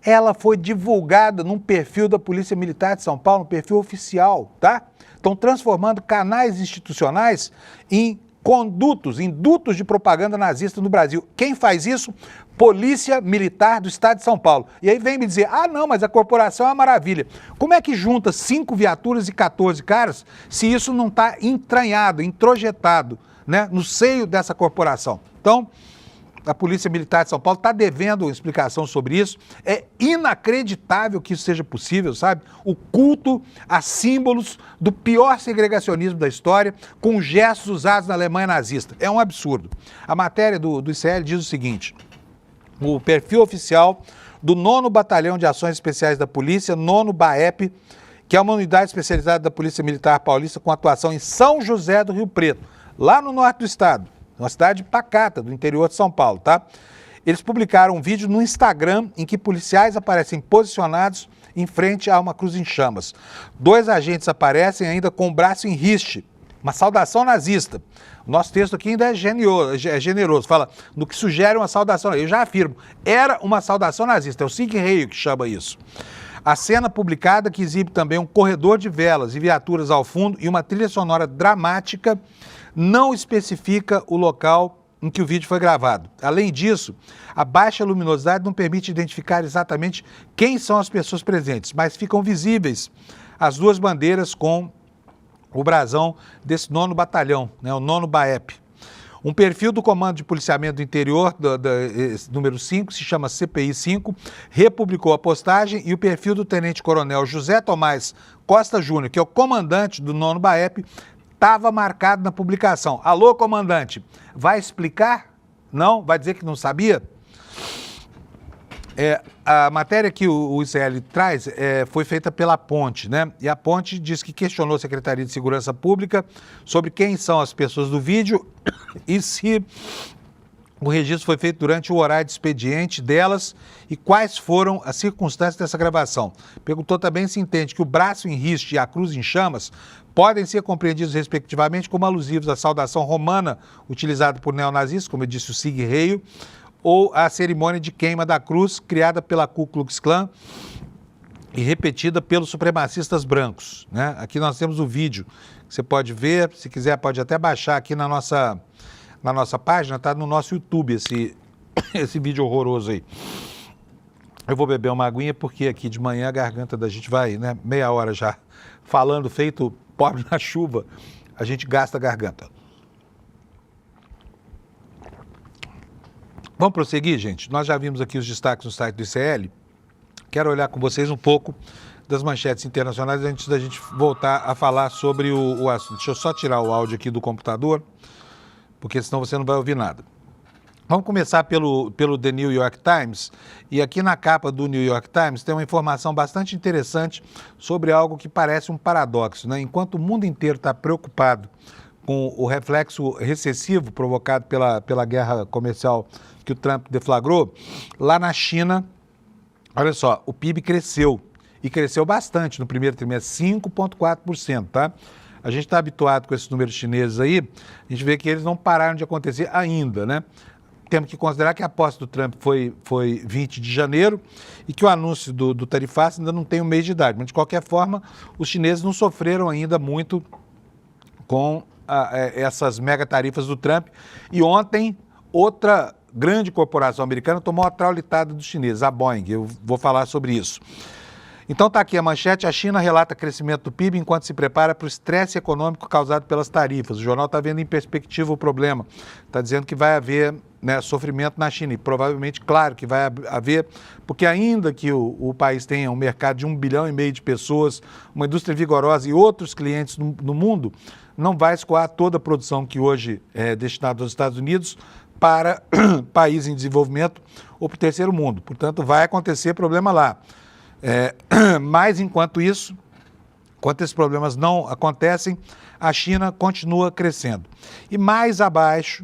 Ela foi divulgada num perfil da Polícia Militar de São Paulo, um perfil oficial, tá? Estão transformando canais institucionais em condutos, em dutos de propaganda nazista no Brasil. Quem faz isso? Polícia Militar do Estado de São Paulo. E aí vem me dizer, ah não, mas a corporação é uma maravilha. Como é que junta 5 viaturas e 14 caras se isso não está entranhado, introjetado, né, no seio dessa corporação? Então, a Polícia Militar de São Paulo está devendo explicação sobre isso. É inacreditável que isso seja possível, sabe? O culto a símbolos do pior segregacionismo da história, com gestos usados na Alemanha nazista. É um absurdo. A matéria do ICL diz o seguinte: o perfil oficial do 9º Batalhão de Ações Especiais da Polícia, 9º BAEP, que é uma unidade especializada da Polícia Militar Paulista com atuação em São José do Rio Preto, lá no norte do estado. Uma cidade pacata do interior de São Paulo, tá? Eles publicaram um vídeo no Instagram em que policiais aparecem posicionados em frente a uma cruz em chamas. 2 agentes aparecem ainda com o braço em riste, uma saudação nazista. O nosso texto aqui ainda é generoso, fala no que sugere uma saudação. Eu já afirmo, era uma saudação nazista, é o sigue-reio que chama isso. A cena publicada que exibe também um corredor de velas e viaturas ao fundo e uma trilha sonora dramática não especifica o local em que o vídeo foi gravado. Além disso, a baixa luminosidade não permite identificar exatamente quem são as pessoas presentes, mas ficam visíveis as 2 bandeiras com o brasão desse 9º Batalhão, né, o 9º BAEP. Um perfil do Comando de Policiamento do Interior, número 5, se chama CPI 5, republicou a postagem e o perfil do Tenente Coronel José Tomás Costa Júnior, que é o comandante do 9º BAEP, estava marcado na publicação. Alô, comandante, vai explicar? Não? Vai dizer que não sabia? A matéria que o ICL traz foi feita pela Ponte, né? E a Ponte diz que questionou a Secretaria de Segurança Pública sobre quem são as pessoas do vídeo e se o registro foi feito durante o horário de expediente delas e quais foram as circunstâncias dessa gravação. Perguntou também se entende que o braço em riste e a cruz em chamas podem ser compreendidos respectivamente como alusivos à saudação romana utilizada por neonazistas, como eu disse, o sigue-reio, ou a cerimônia de queima da cruz criada pela Ku Klux Klan e repetida pelos supremacistas brancos, né? Aqui nós temos o vídeo que você pode ver, se quiser pode até baixar aqui na nossa página, tá no nosso YouTube esse vídeo horroroso aí. Eu vou beber uma aguinha porque aqui de manhã a garganta da gente vai, né, meia hora já falando feito pobre na chuva, a gente gasta a garganta. Vamos prosseguir, gente? Nós já vimos aqui os destaques no site do ICL. Quero olhar com vocês um pouco das manchetes internacionais antes da gente voltar a falar sobre o assunto. Deixa eu só tirar o áudio aqui do computador, porque senão você não vai ouvir nada. Vamos começar pelo The New York Times, e aqui na capa do New York Times tem uma informação bastante interessante sobre algo que parece um paradoxo, né? Enquanto o mundo inteiro está preocupado com o reflexo recessivo provocado pela guerra comercial que o Trump deflagrou, lá na China, olha só, o PIB cresceu, e cresceu bastante no primeiro trimestre, 5,4%, tá? A gente está habituado com esses números chineses aí, a gente vê que eles não pararam de acontecer ainda, né? temos que considerar que a posse do Trump foi 20 de janeiro e que o anúncio do tarifaço ainda não tem um mês de idade. Mas, de qualquer forma, os chineses não sofreram ainda muito com essas mega tarifas do Trump. E ontem, outra grande corporação americana tomou a traulitada dos chineses, a Boeing. Eu vou falar sobre isso. Então está aqui a manchete: a China relata crescimento do PIB enquanto se prepara para o estresse econômico causado pelas tarifas. O jornal está vendo em perspectiva o problema. Está dizendo que vai haver, né, sofrimento na China. E provavelmente, claro, que vai haver, porque ainda que o país tenha um mercado de 1,5 bilhão de pessoas, uma indústria vigorosa e outros clientes no mundo, não vai escoar toda a produção que hoje é destinada aos Estados Unidos para países em desenvolvimento ou para o terceiro mundo. Portanto, vai acontecer problema lá. Mas, enquanto isso, enquanto esses problemas não acontecem, a China continua crescendo. E mais abaixo,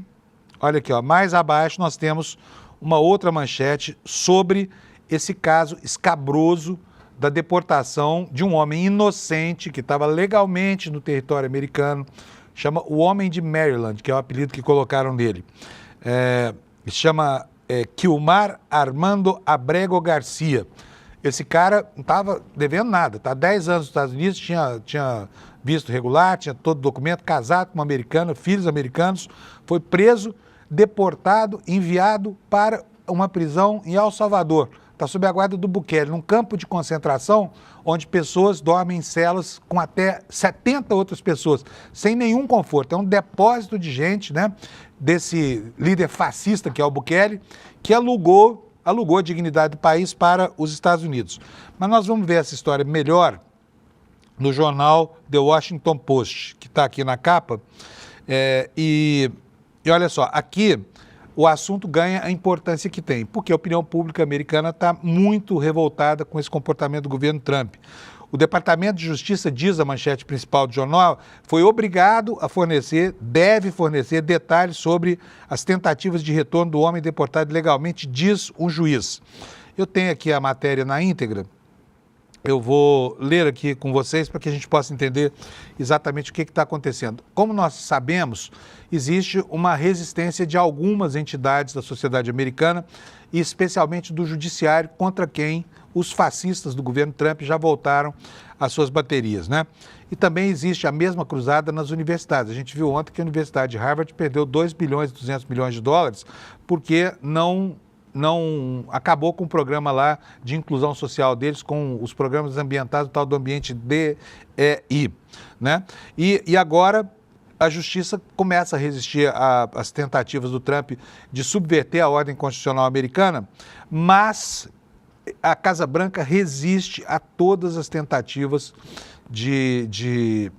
olha aqui, ó, mais abaixo nós temos uma outra manchete sobre esse caso escabroso da deportação de um homem inocente que estava legalmente no território americano, chama o Homem de Maryland, que é o apelido que colocaram nele. Chama Quilmar Armando Abrego Garcia. Esse cara não estava devendo nada, está há 10 anos nos Estados Unidos, tinha visto regular, tinha todo o documento, casado com uma americana, filhos americanos, foi preso, deportado, enviado para uma prisão em El Salvador. Está sob a guarda do Bukele, num campo de concentração onde pessoas dormem em celas com até 70 outras pessoas, sem nenhum conforto. É um depósito de gente, né, desse líder fascista que é o Bukele, que alugou a dignidade do país para os Estados Unidos. Mas nós vamos ver essa história melhor no jornal The Washington Post, que está aqui na capa. E olha só, aqui o assunto ganha a importância que tem, porque a opinião pública americana está muito revoltada com esse comportamento do governo Trump. O Departamento de Justiça, diz a manchete principal do jornal, foi obrigado a deve fornecer detalhes sobre as tentativas de retorno do homem deportado ilegalmente, diz um juiz. Eu tenho aqui a matéria na íntegra, eu vou ler aqui com vocês para que a gente possa entender exatamente o que está acontecendo. Como nós sabemos, existe uma resistência de algumas entidades da sociedade americana, e especialmente do judiciário, contra quem os fascistas do governo Trump já voltaram às suas baterias, né? E também existe a mesma cruzada nas universidades. A gente viu ontem que a Universidade de Harvard perdeu 2 bilhões e 200 milhões de dólares porque não acabou com o programa lá de inclusão social deles, com os programas ambientais, o tal do ambiente DEI, né? E agora a justiça começa a resistir às tentativas do Trump de subverter a ordem constitucional americana, mas a Casa Branca resiste a todas as tentativas de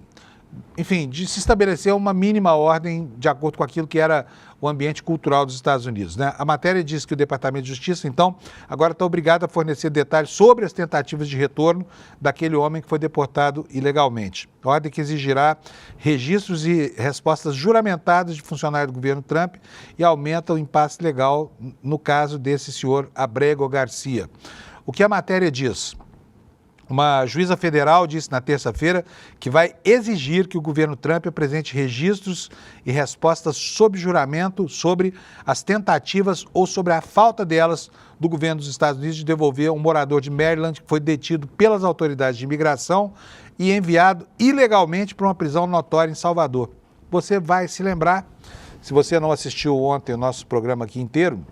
se estabelecer uma mínima ordem de acordo com aquilo que era o ambiente cultural dos Estados Unidos, né? A matéria diz que o Departamento de Justiça, então, agora está obrigado a fornecer detalhes sobre as tentativas de retorno daquele homem que foi deportado ilegalmente. Ordem que exigirá registros e respostas juramentadas de funcionários do governo Trump e aumenta o impasse legal no caso desse senhor Abrego Garcia. O que a matéria diz? Uma juíza federal disse na terça-feira que vai exigir que o governo Trump apresente registros e respostas sob juramento sobre as tentativas ou sobre a falta delas do governo dos Estados Unidos de devolver um morador de Maryland que foi detido pelas autoridades de imigração e enviado ilegalmente para uma prisão notória em Salvador. Você vai se lembrar, se você não assistiu ontem o nosso programa aqui inteiro,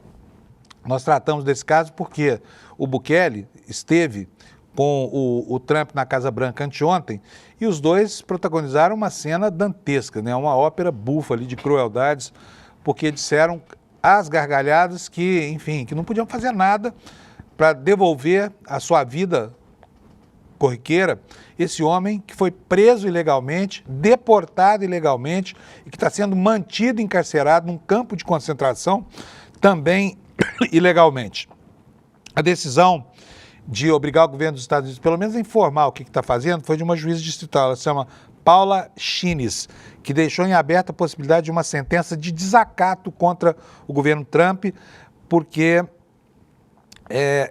nós tratamos desse caso porque o Bukele esteve com o Trump na Casa Branca anteontem, e os dois protagonizaram uma cena dantesca, né? Uma ópera bufa ali de crueldades, porque disseram às gargalhadas que, enfim, que não podiam fazer nada para devolver a sua vida corriqueira esse homem que foi preso ilegalmente, deportado ilegalmente e que está sendo mantido encarcerado num campo de concentração também ilegalmente. A decisão de obrigar o governo dos Estados Unidos, pelo menos a informar o que está fazendo, foi de uma juíza distrital, ela se chama Paula Schines, que deixou em aberto a possibilidade de uma sentença de desacato contra o governo Trump, porque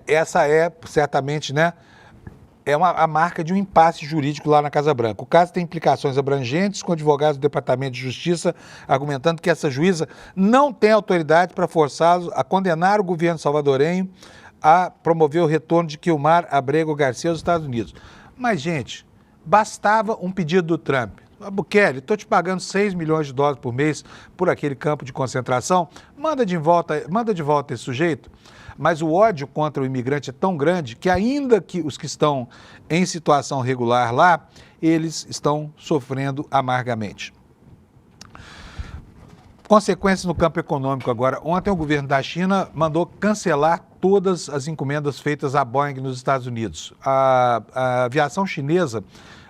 essa é certamente, né, é a marca de um impasse jurídico lá na Casa Branca. O caso tem implicações abrangentes, com advogados do Departamento de Justiça argumentando que essa juíza não tem autoridade para forçá-los a condenar o governo salvadorenho a promover o retorno de Quilmar Abrego Garcia aos Estados Unidos. Mas, gente, bastava um pedido do Trump. Bukele, estou te pagando 6 milhões de dólares por mês por aquele campo de concentração, manda de volta esse sujeito. Mas o ódio contra o imigrante é tão grande que ainda que os que estão em situação regular lá, eles estão sofrendo amargamente. Consequências no campo econômico agora. Ontem o governo da China mandou cancelar todas as encomendas feitas à Boeing nos Estados Unidos. A aviação chinesa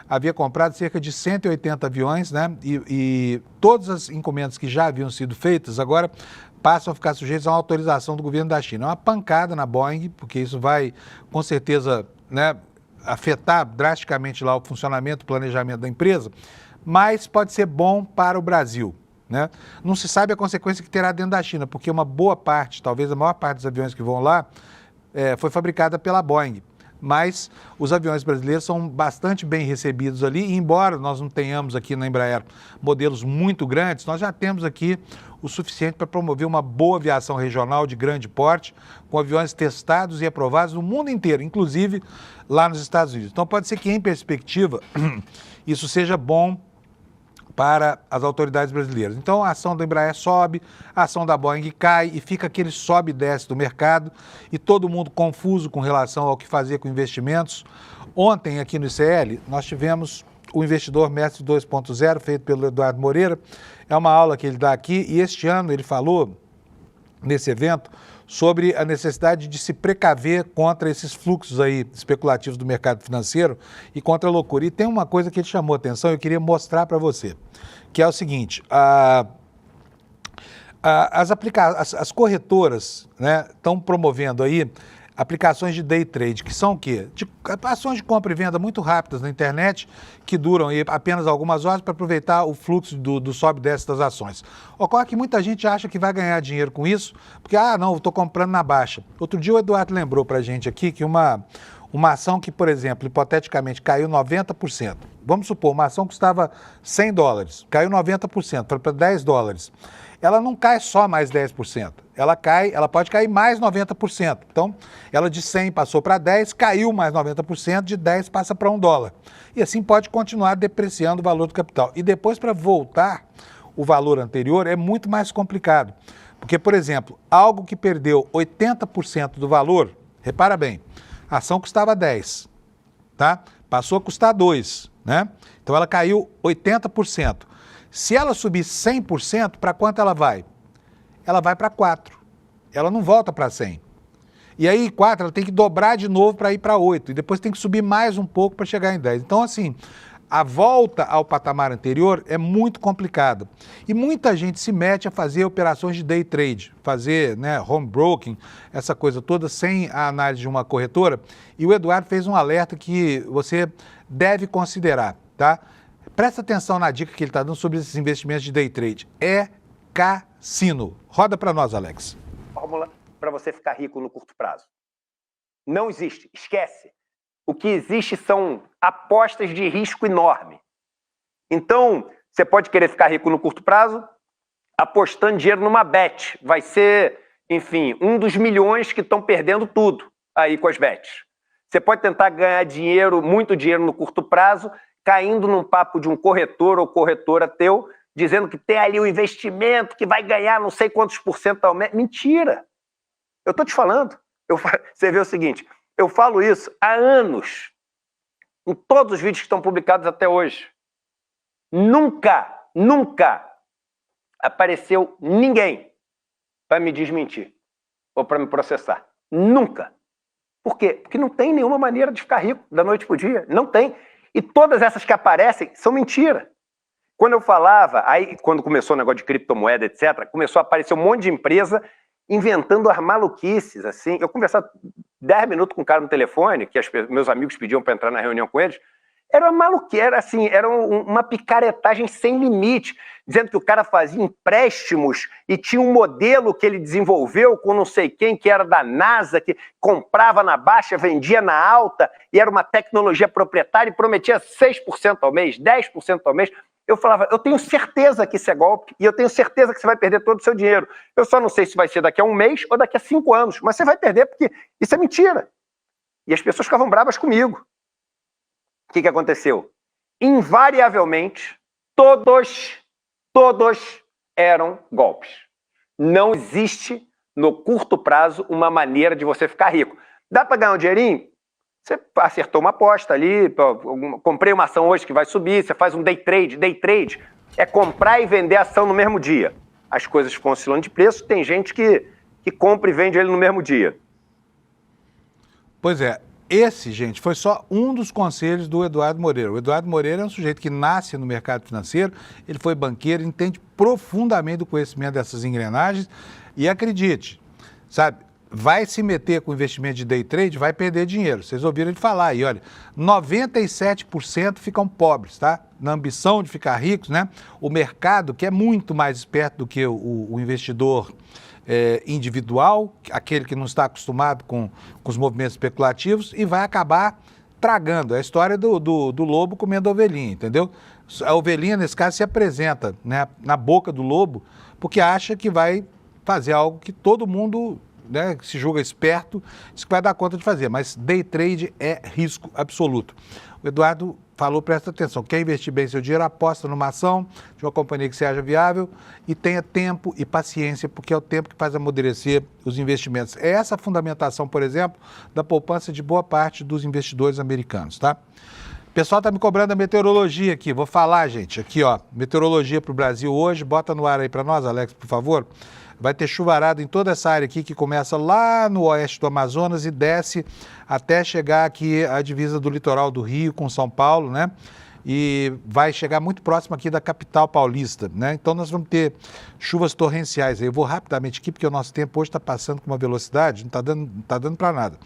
havia comprado cerca de 180 aviões, né? E todas as encomendas que já haviam sido feitas agora passam a ficar sujeitos a uma autorização do governo da China. É uma pancada na Boeing, porque isso vai, com certeza, né, afetar drasticamente lá o funcionamento, o planejamento da empresa, mas pode ser bom para o Brasil, né? Não se sabe a consequência que terá dentro da China, porque uma boa parte, talvez a maior parte dos aviões que vão lá, foi fabricada pela Boeing. Mas os aviões brasileiros são bastante bem recebidos ali, e embora nós não tenhamos aqui na Embraer modelos muito grandes, nós já temos aqui o suficiente para promover uma boa aviação regional de grande porte, com aviões testados e aprovados no mundo inteiro, inclusive lá nos Estados Unidos. Então pode ser que, em perspectiva, isso seja bom para as autoridades brasileiras. Então a ação da Embraer sobe, a ação da Boeing cai e fica aquele sobe e desce do mercado e todo mundo confuso com relação ao que fazer com investimentos. Ontem aqui no ICL nós tivemos o Investidor Mestre 2.0 feito pelo Eduardo Moreira. É uma aula que ele dá aqui e este ano ele falou nesse evento sobre a necessidade de se precaver contra esses fluxos aí especulativos do mercado financeiro e contra a loucura. E tem uma coisa que ele chamou a atenção e eu queria mostrar para você, que é o seguinte: as corretoras, né, estão promovendo aí aplicações de day trade, que são o quê? Ações de compra e venda muito rápidas na internet, que duram aí apenas algumas horas para aproveitar o fluxo do sobe e desce das ações. Ocorre que muita gente acha que vai ganhar dinheiro com isso, porque, não, estou comprando na baixa. Outro dia o Eduardo lembrou para a gente aqui que uma ação que, por exemplo, hipoteticamente caiu 90%. Vamos supor, uma ação custava 100 dólares, caiu 90%, foi para 10 dólares. Ela não cai só mais 10%, ela pode cair mais 90%. Então, ela de 100 passou para 10, caiu mais 90%, de 10 passa para $1. E assim pode continuar depreciando o valor do capital. E depois, para voltar o valor anterior, é muito mais complicado. Porque, por exemplo, algo que perdeu 80% do valor, repara bem, a ação custava 10, tá? Passou a custar 2, né? Então ela caiu 80%. Se ela subir 100%, para quanto ela vai? Ela vai para 4. Ela não volta para 100. E aí, 4, ela tem que dobrar de novo para ir para 8. E depois tem que subir mais um pouco para chegar em 10. Então, assim, a volta ao patamar anterior é muito complicada. E muita gente se mete a fazer operações de day trade, fazer, né, home broking, essa coisa toda, sem a análise de uma corretora. E o Eduardo fez um alerta que você deve considerar, tá? Presta atenção na dica que ele está dando sobre esses investimentos de day trade. É cassino. Roda para nós, Alex. Fórmula para você ficar rico no curto prazo. Não existe. Esquece. O que existe são apostas de risco enorme. Então, você pode querer ficar rico no curto prazo apostando dinheiro numa bet. Vai ser, enfim, um dos milhões que estão perdendo tudo aí com as bets. Você pode tentar ganhar dinheiro, muito dinheiro no curto prazo, caindo num papo de um corretor ou corretora teu, dizendo que tem ali um investimento que vai ganhar não sei quantos % ao mês. Mentira! Eu estou te falando. Você vê o seguinte, eu falo isso há anos, em todos os vídeos que estão publicados até hoje. Nunca apareceu ninguém para me desmentir ou para me processar. Nunca. Por quê? Porque não tem nenhuma maneira de ficar rico da noite para o dia. Não tem. E todas essas que aparecem são mentira. Quando eu falava, aí quando começou o negócio de criptomoeda, etc., começou a aparecer um monte de empresa inventando as maluquices, assim. Eu conversava 10 minutos com um cara no telefone, que meus amigos pediam para entrar na reunião com eles, Era uma maluqueira, assim, era uma picaretagem sem limite, dizendo que o cara fazia empréstimos e tinha um modelo que ele desenvolveu com não sei quem, que era da NASA, que comprava na baixa, vendia na alta, e era uma tecnologia proprietária e prometia 6% ao mês, 10% ao mês. Eu falava, eu tenho certeza que isso é golpe e eu tenho certeza que você vai perder todo o seu dinheiro. Eu só não sei se vai ser daqui a 1 mês ou daqui a 5 anos, mas você vai perder porque isso é mentira. E as pessoas ficavam bravas comigo. O que aconteceu? Invariavelmente, todos eram golpes. Não existe, no curto prazo, uma maneira de você ficar rico. Dá para ganhar um dinheirinho? Você acertou uma aposta ali, comprei uma ação hoje que vai subir, você faz um day trade. Day trade é comprar e vender a ação no mesmo dia. As coisas ficam oscilando de preço, tem gente que compra e vende ele no mesmo dia. Pois é. Esse, gente, foi só um dos conselhos do Eduardo Moreira. O Eduardo Moreira é um sujeito que nasce no mercado financeiro, ele foi banqueiro, entende profundamente do conhecimento dessas engrenagens e acredite, sabe, vai se meter com investimento de day trade, vai perder dinheiro. Vocês ouviram ele falar aí, olha, 97% ficam pobres, tá? Na ambição de ficar ricos, né? O mercado, que é muito mais esperto do que o investidor individual, aquele que não está acostumado com os movimentos especulativos e vai acabar tragando. É a história do lobo comendo a ovelhinha, entendeu? A ovelhinha, nesse caso, se apresenta, né, na boca do lobo porque acha que vai fazer algo que todo mundo, né, que se julga esperto, diz que vai dar conta de fazer, mas day trade é risco absoluto. O Eduardo falou, presta atenção, quer investir bem seu dinheiro, aposta numa ação de uma companhia que seja viável e tenha tempo e paciência, porque é o tempo que faz amadurecer os investimentos. É essa a fundamentação, por exemplo, da poupança de boa parte dos investidores americanos, tá? O pessoal está me cobrando a meteorologia aqui, vou falar, gente, aqui, ó, meteorologia para o Brasil hoje, bota no ar aí para nós, Alex, por favor. Vai ter chuvarada em toda essa área aqui, que começa lá no oeste do Amazonas e desce até chegar aqui à divisa do litoral do Rio com São Paulo, né? E vai chegar muito próximo aqui da capital paulista, né? Então nós vamos ter chuvas torrenciais. Eu vou rapidamente aqui, porque o nosso tempo hoje está passando com uma velocidade, não está dando para nada.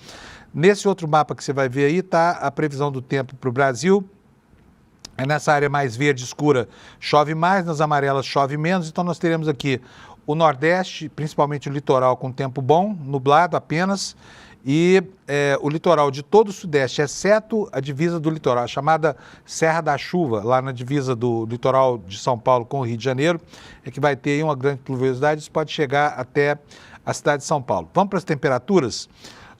Nesse outro mapa que você vai ver aí, está a previsão do tempo para o Brasil. É nessa área mais verde escura chove mais, nas amarelas chove menos, então nós teremos aqui o Nordeste, principalmente o litoral com tempo bom, nublado apenas, e o litoral de todo o Sudeste, exceto a divisa do litoral, a chamada Serra da Chuva, lá na divisa do litoral de São Paulo com o Rio de Janeiro, é que vai ter aí uma grande pluviosidade, isso pode chegar até a cidade de São Paulo. Vamos para as temperaturas?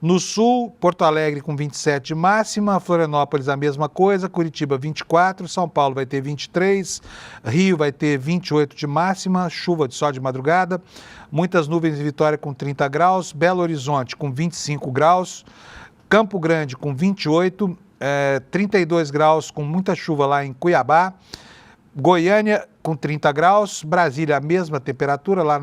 No sul, Porto Alegre com 27 de máxima, Florianópolis a mesma coisa, Curitiba 24, São Paulo vai ter 23, Rio vai ter 28 de máxima, chuva só de madrugada, muitas nuvens em Vitória com 30 graus, Belo Horizonte com 25 graus, Campo Grande com 28, 32 graus com muita chuva lá em Cuiabá, Goiânia com 30 graus, Brasília a mesma temperatura, lá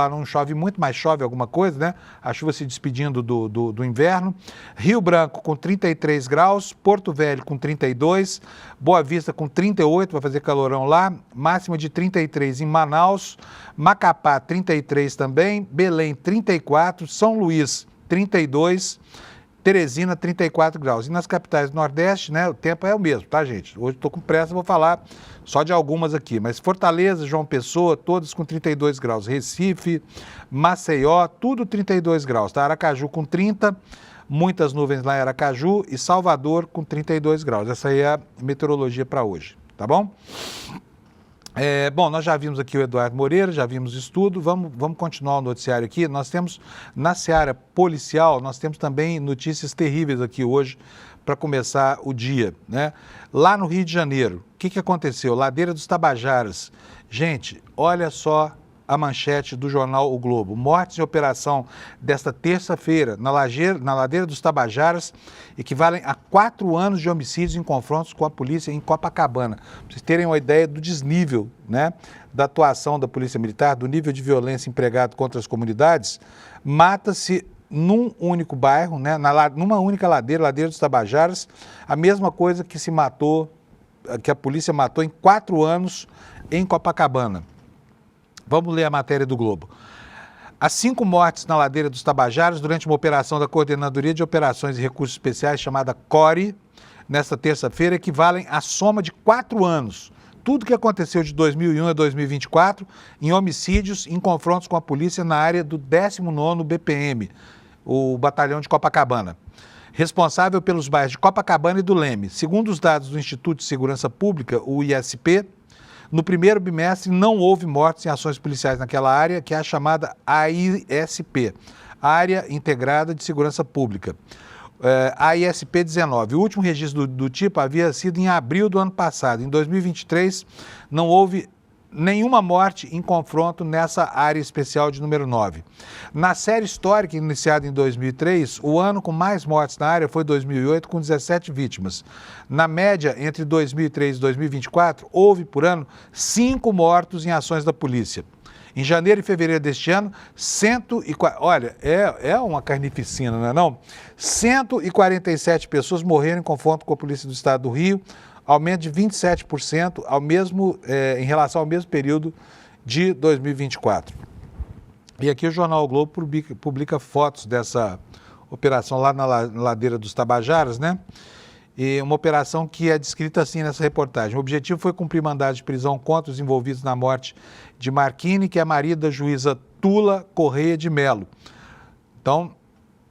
não chove muito, mas chove alguma coisa, né? A chuva se despedindo do inverno. Rio Branco com 33 graus, Porto Velho com 32, Boa Vista com 38, vai fazer calorão lá, máxima de 33 em Manaus, Macapá 33 também, Belém 34, São Luís 32, Teresina, 34 graus. E nas capitais do Nordeste, né, o tempo é o mesmo, tá, gente? Hoje estou com pressa, vou falar só de algumas aqui. Mas Fortaleza, João Pessoa, todas com 32 graus. Recife, Maceió, tudo 32 graus, tá? Aracaju com 30, muitas nuvens lá em Aracaju e Salvador com 32 graus. Essa aí é a meteorologia para hoje, tá bom? Bom, nós já vimos aqui o Eduardo Moreira, já vimos isso tudo, vamos continuar o noticiário aqui. Nós temos, na seara policial, nós temos também notícias terríveis aqui hoje para começar o dia, né? Lá no Rio de Janeiro, o que aconteceu? Ladeira dos Tabajaras. Gente, olha só a manchete do jornal O Globo. Mortes em operação desta terça-feira na Ladeira dos Tabajaras equivalem a 4 anos de homicídios em confrontos com a polícia em Copacabana. Para vocês terem uma ideia do desnível, né, da atuação da Polícia Militar, do nível de violência empregado contra as comunidades, mata-se num único bairro, né, numa única ladeira dos Tabajaras, a mesma coisa que a polícia matou em 4 anos em Copacabana. Vamos ler a matéria do Globo. As 5 mortes na Ladeira dos Tabajaras durante uma operação da Coordenadoria de Operações e Recursos Especiais chamada CORE nesta terça-feira, equivalem à soma de 4 anos. Tudo que aconteceu de 2001 a 2024 em homicídios em confrontos com a polícia na área do 19º BPM, o Batalhão de Copacabana, responsável pelos bairros de Copacabana e do Leme. Segundo os dados do Instituto de Segurança Pública, o ISP, no primeiro bimestre não houve mortes em ações policiais naquela área, que é a chamada AISP, Área Integrada de Segurança Pública. AISP 19. O último registro do tipo havia sido em abril do ano passado. Em 2023, não houve nenhuma morte em confronto nessa área especial de número 9. Na série histórica iniciada em 2003, o ano com mais mortes na área foi 2008, com 17 vítimas. Na média, entre 2003 e 2024, houve por ano 5 mortos em ações da polícia. Em janeiro e fevereiro deste ano, olha, é uma carnificina, não é não? 147 pessoas morreram em confronto com a Polícia do Estado do Rio, aumento de 27% em relação ao mesmo período de 2024. E aqui o Jornal o Globo publica fotos dessa operação lá na ladeira dos Tabajaras, né? E uma operação que é descrita assim nessa reportagem. O objetivo foi cumprir mandado de prisão contra os envolvidos na morte de Marquine, que é marido da juíza Tula Correia de Melo. Então,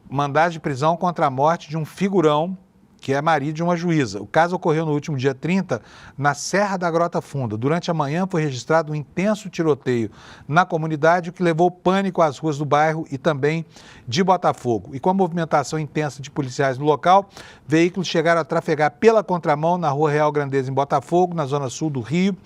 mandado de prisão contra a morte de um figurão, que é marido de uma juíza. O caso ocorreu no último dia 30, na Serra da Grota Funda. Durante a manhã foi registrado um intenso tiroteio na comunidade, o que levou pânico às ruas do bairro e também de Botafogo. E com a movimentação intensa de policiais no local, veículos chegaram a trafegar pela contramão na Rua Real Grandeza, em Botafogo, na zona sul do Rio.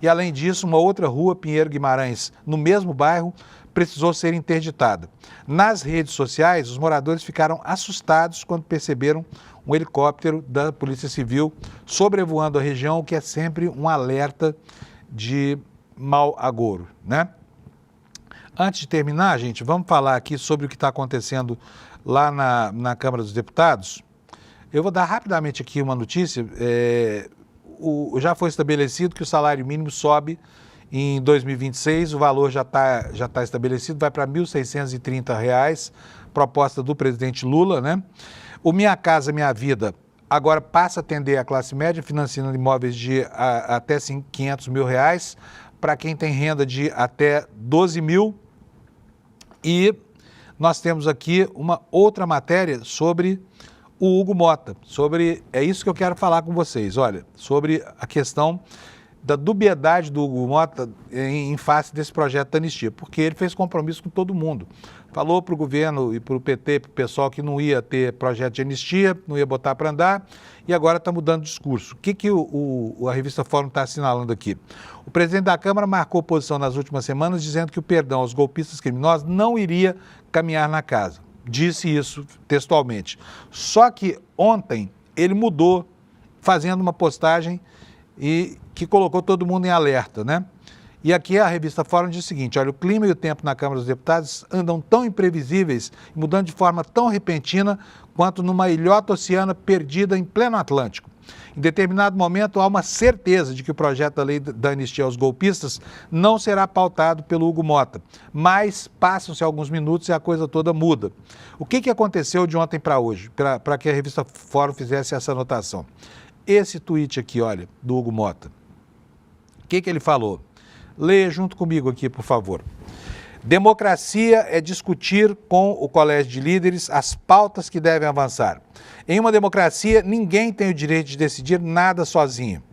E além disso, uma outra rua, Pinheiro Guimarães, no mesmo bairro, precisou ser interditada. Nas redes sociais, os moradores ficaram assustados quando perceberam um helicóptero da Polícia Civil sobrevoando a região, o que é sempre um alerta de mau agouro, né? Antes de terminar, gente, vamos falar aqui sobre o que está acontecendo lá na Câmara dos Deputados. Eu vou dar rapidamente aqui uma notícia. Já foi estabelecido que o salário mínimo sobe em 2026, o valor já tá estabelecido, vai para R$ 1.630, proposta do presidente Lula, né? O Minha Casa Minha Vida agora passa a atender a classe média, financiando imóveis de até R$ 500 mil, para quem tem renda de até 12 mil. E nós temos aqui uma outra matéria sobre o Hugo Mota, é isso que eu quero falar com vocês, olha, sobre a questão da dubiedade do Hugo Mota em face desse projeto da anistia, porque ele fez compromisso com todo mundo. Falou para o governo e para o PT, para o pessoal, que não ia ter projeto de anistia, não ia botar para andar, e agora está mudando de discurso. O que a revista Fórum está assinalando aqui? O presidente da Câmara marcou posição nas últimas semanas, dizendo que o perdão aos golpistas criminosos não iria caminhar na casa. Disse isso textualmente. Só que ontem ele mudou, fazendo uma postagem que colocou todo mundo em alerta, né? E aqui a revista Fórum diz o seguinte: olha, o clima e o tempo na Câmara dos Deputados andam tão imprevisíveis, mudando de forma tão repentina, quanto numa ilhota oceana perdida em pleno Atlântico. Em determinado momento, há uma certeza de que o projeto da lei da anistia aos golpistas não será pautado pelo Hugo Mota. Mas passam-se alguns minutos e a coisa toda muda. O que aconteceu de ontem para hoje, para que a revista Fórum fizesse essa anotação? Esse tweet aqui, olha, do Hugo Mota. O que ele falou? Leia junto comigo aqui, por favor. Democracia é discutir com o colégio de líderes as pautas que devem avançar. Em uma democracia, ninguém tem o direito de decidir nada sozinho.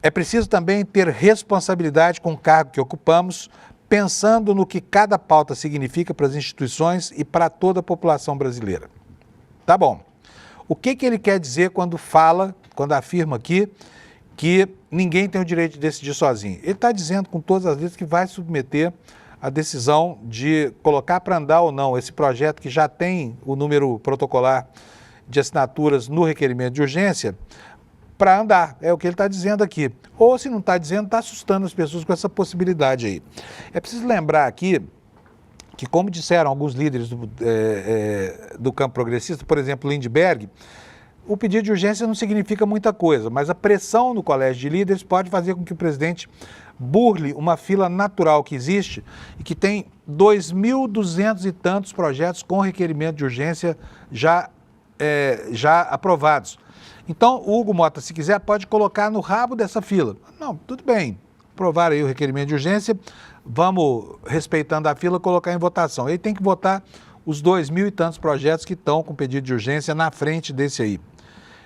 É preciso também ter responsabilidade com o cargo que ocupamos, pensando no que cada pauta significa para as instituições e para toda a população brasileira. Tá bom. O que ele quer dizer quando afirma aqui que ninguém tem o direito de decidir sozinho? Ele está dizendo com todas as letras que vai submeter a decisão de colocar para andar ou não esse projeto, que já tem o número protocolar de assinaturas no requerimento de urgência, para andar. É o que ele está dizendo aqui. Ou, se não está dizendo, está assustando as pessoas com essa possibilidade aí. É preciso lembrar aqui que, como disseram alguns líderes do campo progressista, por exemplo, Lindbergh, o pedido de urgência não significa muita coisa, mas a pressão no colégio de líderes pode fazer com que o presidente burle uma fila natural que existe e que tem 2.200 e tantos projetos com requerimento de urgência já aprovados. Então, o Hugo Mota, se quiser, pode colocar no rabo dessa fila. Não, tudo bem, aprovar aí o requerimento de urgência, vamos, respeitando a fila, colocar em votação. Aí tem que votar os 2.000 e tantos projetos que estão com pedido de urgência na frente desse aí.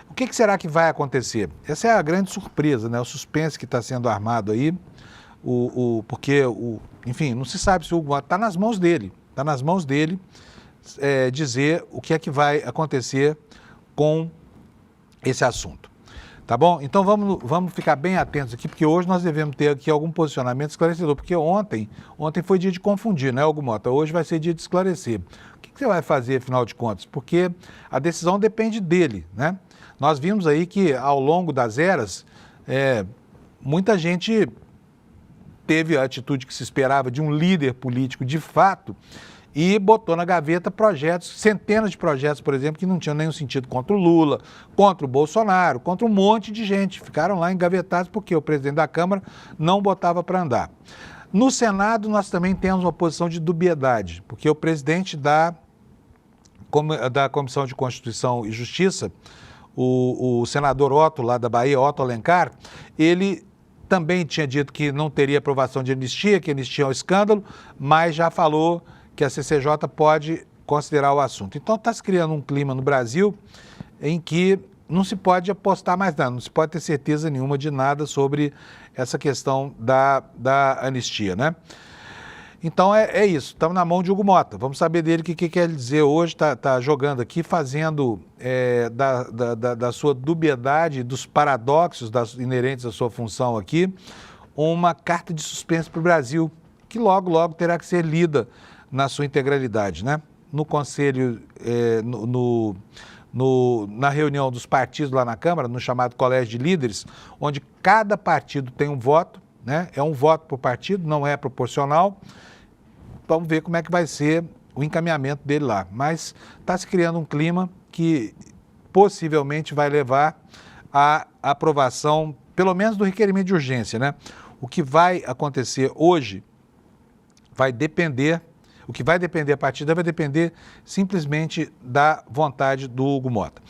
O que será que vai acontecer? Essa é a grande surpresa, né? O suspense que está sendo armado aí, porque, enfim, não se sabe se o Hugo Mota está nas mãos dele. Está nas mãos dele dizer o que é que vai acontecer com esse assunto. Tá bom? Então vamos ficar bem atentos aqui, porque hoje nós devemos ter aqui algum posicionamento esclarecedor, porque ontem foi dia de confundir, né, Hugo Mota? Hoje vai ser dia de esclarecer. O que você vai fazer, afinal de contas? Porque a decisão depende dele, né? Nós vimos aí que ao longo das eras, muita gente teve a atitude que se esperava de um líder político de fato e botou na gaveta projetos, centenas de projetos, por exemplo, que não tinham nenhum sentido contra o Lula, contra o Bolsonaro, contra um monte de gente. Ficaram lá engavetados porque o presidente da Câmara não botava para andar. No Senado, nós também temos uma posição de dubiedade, porque o presidente da Comissão de Constituição e Justiça, o senador Otto, lá da Bahia, Otto Alencar, ele também tinha dito que não teria aprovação de anistia, que anistia é um escândalo, mas já falou que a CCJ pode considerar o assunto. Então está se criando um clima no Brasil em que não se pode apostar mais nada, não se pode ter certeza nenhuma de nada sobre essa questão da anistia, né? Então é isso, estamos na mão de Hugo Mota, vamos saber dele o que quer dizer hoje, está jogando aqui, fazendo da sua dubiedade, dos paradoxos inerentes à sua função aqui, uma carta de suspense para o Brasil, que logo terá que ser lida na sua integralidade, né? No Conselho, na reunião dos partidos lá na Câmara, no chamado Colégio de Líderes, onde cada partido tem um voto, né? É um voto por partido, não é proporcional. Vamos ver como é que vai ser o encaminhamento dele lá. Mas está se criando um clima que possivelmente vai levar à aprovação, pelo menos do requerimento de urgência, né? O que vai acontecer hoje vai depender, o que vai depender a partir daí vai depender simplesmente da vontade do Hugo Mota.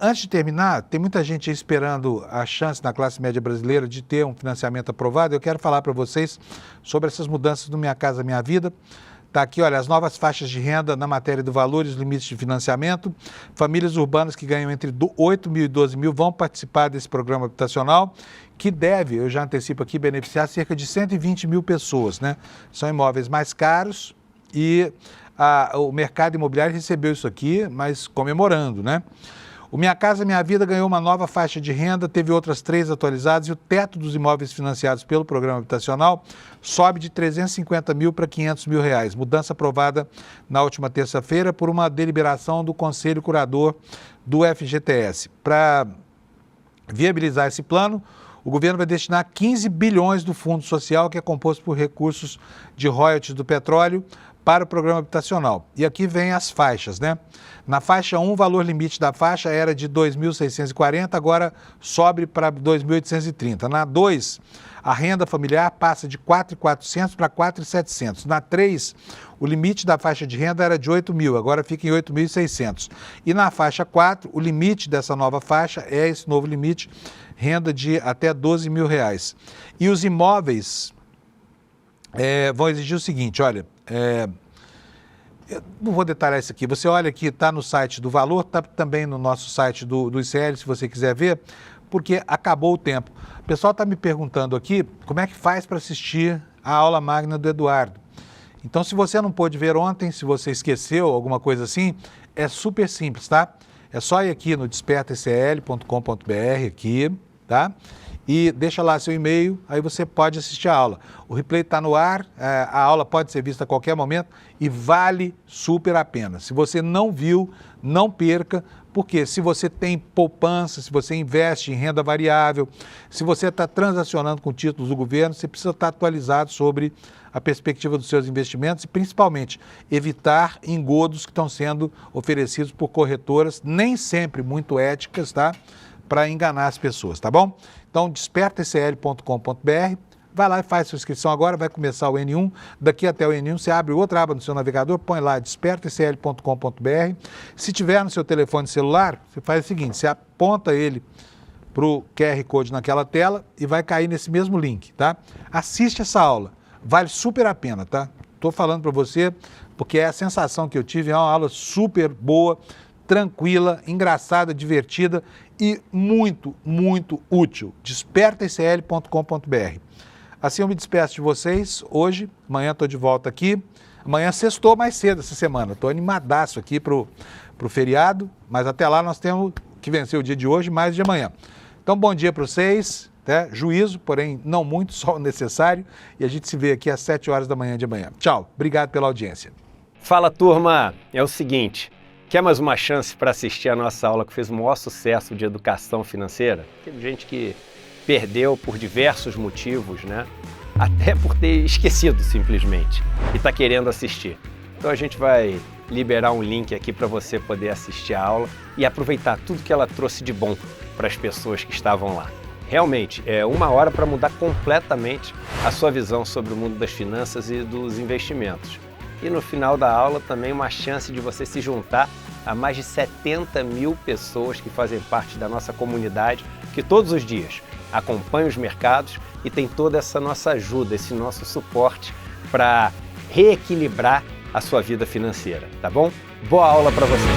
Antes de terminar, tem muita gente esperando a chance na classe média brasileira de ter um financiamento aprovado. Eu quero falar para vocês sobre essas mudanças no Minha Casa Minha Vida. Está aqui, olha, as novas faixas de renda na matéria do valor e os limites de financiamento. Famílias urbanas que ganham entre 8 mil e 12 mil vão participar desse programa habitacional, que deve, eu já antecipo aqui, beneficiar cerca de 120 mil pessoas, né? São imóveis mais caros e o mercado imobiliário recebeu isso aqui, mas comemorando, né? O Minha Casa Minha Vida ganhou uma nova faixa de renda, teve outras 3 atualizadas e o teto dos imóveis financiados pelo programa habitacional sobe de 350 mil para 500 mil reais. Mudança aprovada na última terça-feira por uma deliberação do Conselho Curador do FGTS. Para viabilizar esse plano, o governo vai destinar 15 bilhões do Fundo Social, que é composto por recursos de royalties do petróleo, para o programa habitacional. E aqui vem as faixas, né? Na faixa 1, o valor limite da faixa era de R$ 2.640, agora sobe para R$ 2.830. Na 2, a renda familiar passa de R$ 4.400 para R$ 4.700. Na 3, o limite da faixa de renda era de R$ 8.000, agora fica em R$ 8.600. E na faixa 4, o limite dessa nova faixa é esse novo limite, renda de até R$ 12 mil. E os imóveis vão exigir o seguinte, olha, eu não vou detalhar isso aqui, você olha aqui, está no site do Valor, está também no nosso site do ICL, se você quiser ver, porque acabou o tempo. O pessoal está me perguntando aqui como é que faz para assistir a aula magna do Eduardo. Então, se você não pôde ver ontem, se você esqueceu, alguma coisa assim, é super simples, tá? É só ir aqui no despertaicl.com.br aqui, tá? E deixa lá seu e-mail, aí você pode assistir a aula. O replay está no ar, a aula pode ser vista a qualquer momento e vale super a pena. Se você não viu, não perca, porque se você tem poupança, se você investe em renda variável, se você está transacionando com títulos do governo, você precisa estar atualizado sobre a perspectiva dos seus investimentos e, principalmente, evitar engodos que estão sendo oferecidos por corretoras, nem sempre muito éticas, tá? Para enganar as pessoas, tá bom? Então, despertaicl.com.br, vai lá e faz sua inscrição agora, vai começar o N1, daqui até o N1 você abre outra aba no seu navegador, põe lá despertaicl.com.br. Se tiver no seu telefone celular, você faz o seguinte, você aponta ele para o QR Code naquela tela e vai cair nesse mesmo link, tá? Assiste essa aula, vale super a pena, tá? Estou falando para você porque é a sensação que eu tive, é uma aula super boa, tranquila, engraçada, divertida e muito, muito útil. despertaicl.com.br. Assim eu me despeço de vocês hoje, amanhã estou de volta aqui. Amanhã sextou mais cedo essa semana, estou animadaço aqui pro feriado, mas até lá nós temos que vencer o dia de hoje, mais de amanhã. Então, bom dia para vocês, né? Juízo, porém não muito, só o necessário, e a gente se vê aqui às 7 horas da manhã de amanhã. Tchau, obrigado pela audiência. Fala, turma, é o seguinte, quer mais uma chance para assistir a nossa aula que fez o maior sucesso de educação financeira? Teve gente que perdeu por diversos motivos, né? Até por ter esquecido simplesmente e está querendo assistir. Então a gente vai liberar um link aqui para você poder assistir a aula e aproveitar tudo que ela trouxe de bom para as pessoas que estavam lá. Realmente, é 1 hora para mudar completamente a sua visão sobre o mundo das finanças e dos investimentos. E no final da aula também uma chance de você se juntar a mais de 70 mil pessoas que fazem parte da nossa comunidade, que todos os dias acompanham os mercados e tem toda essa nossa ajuda, esse nosso suporte para reequilibrar a sua vida financeira, tá bom? Boa aula para vocês!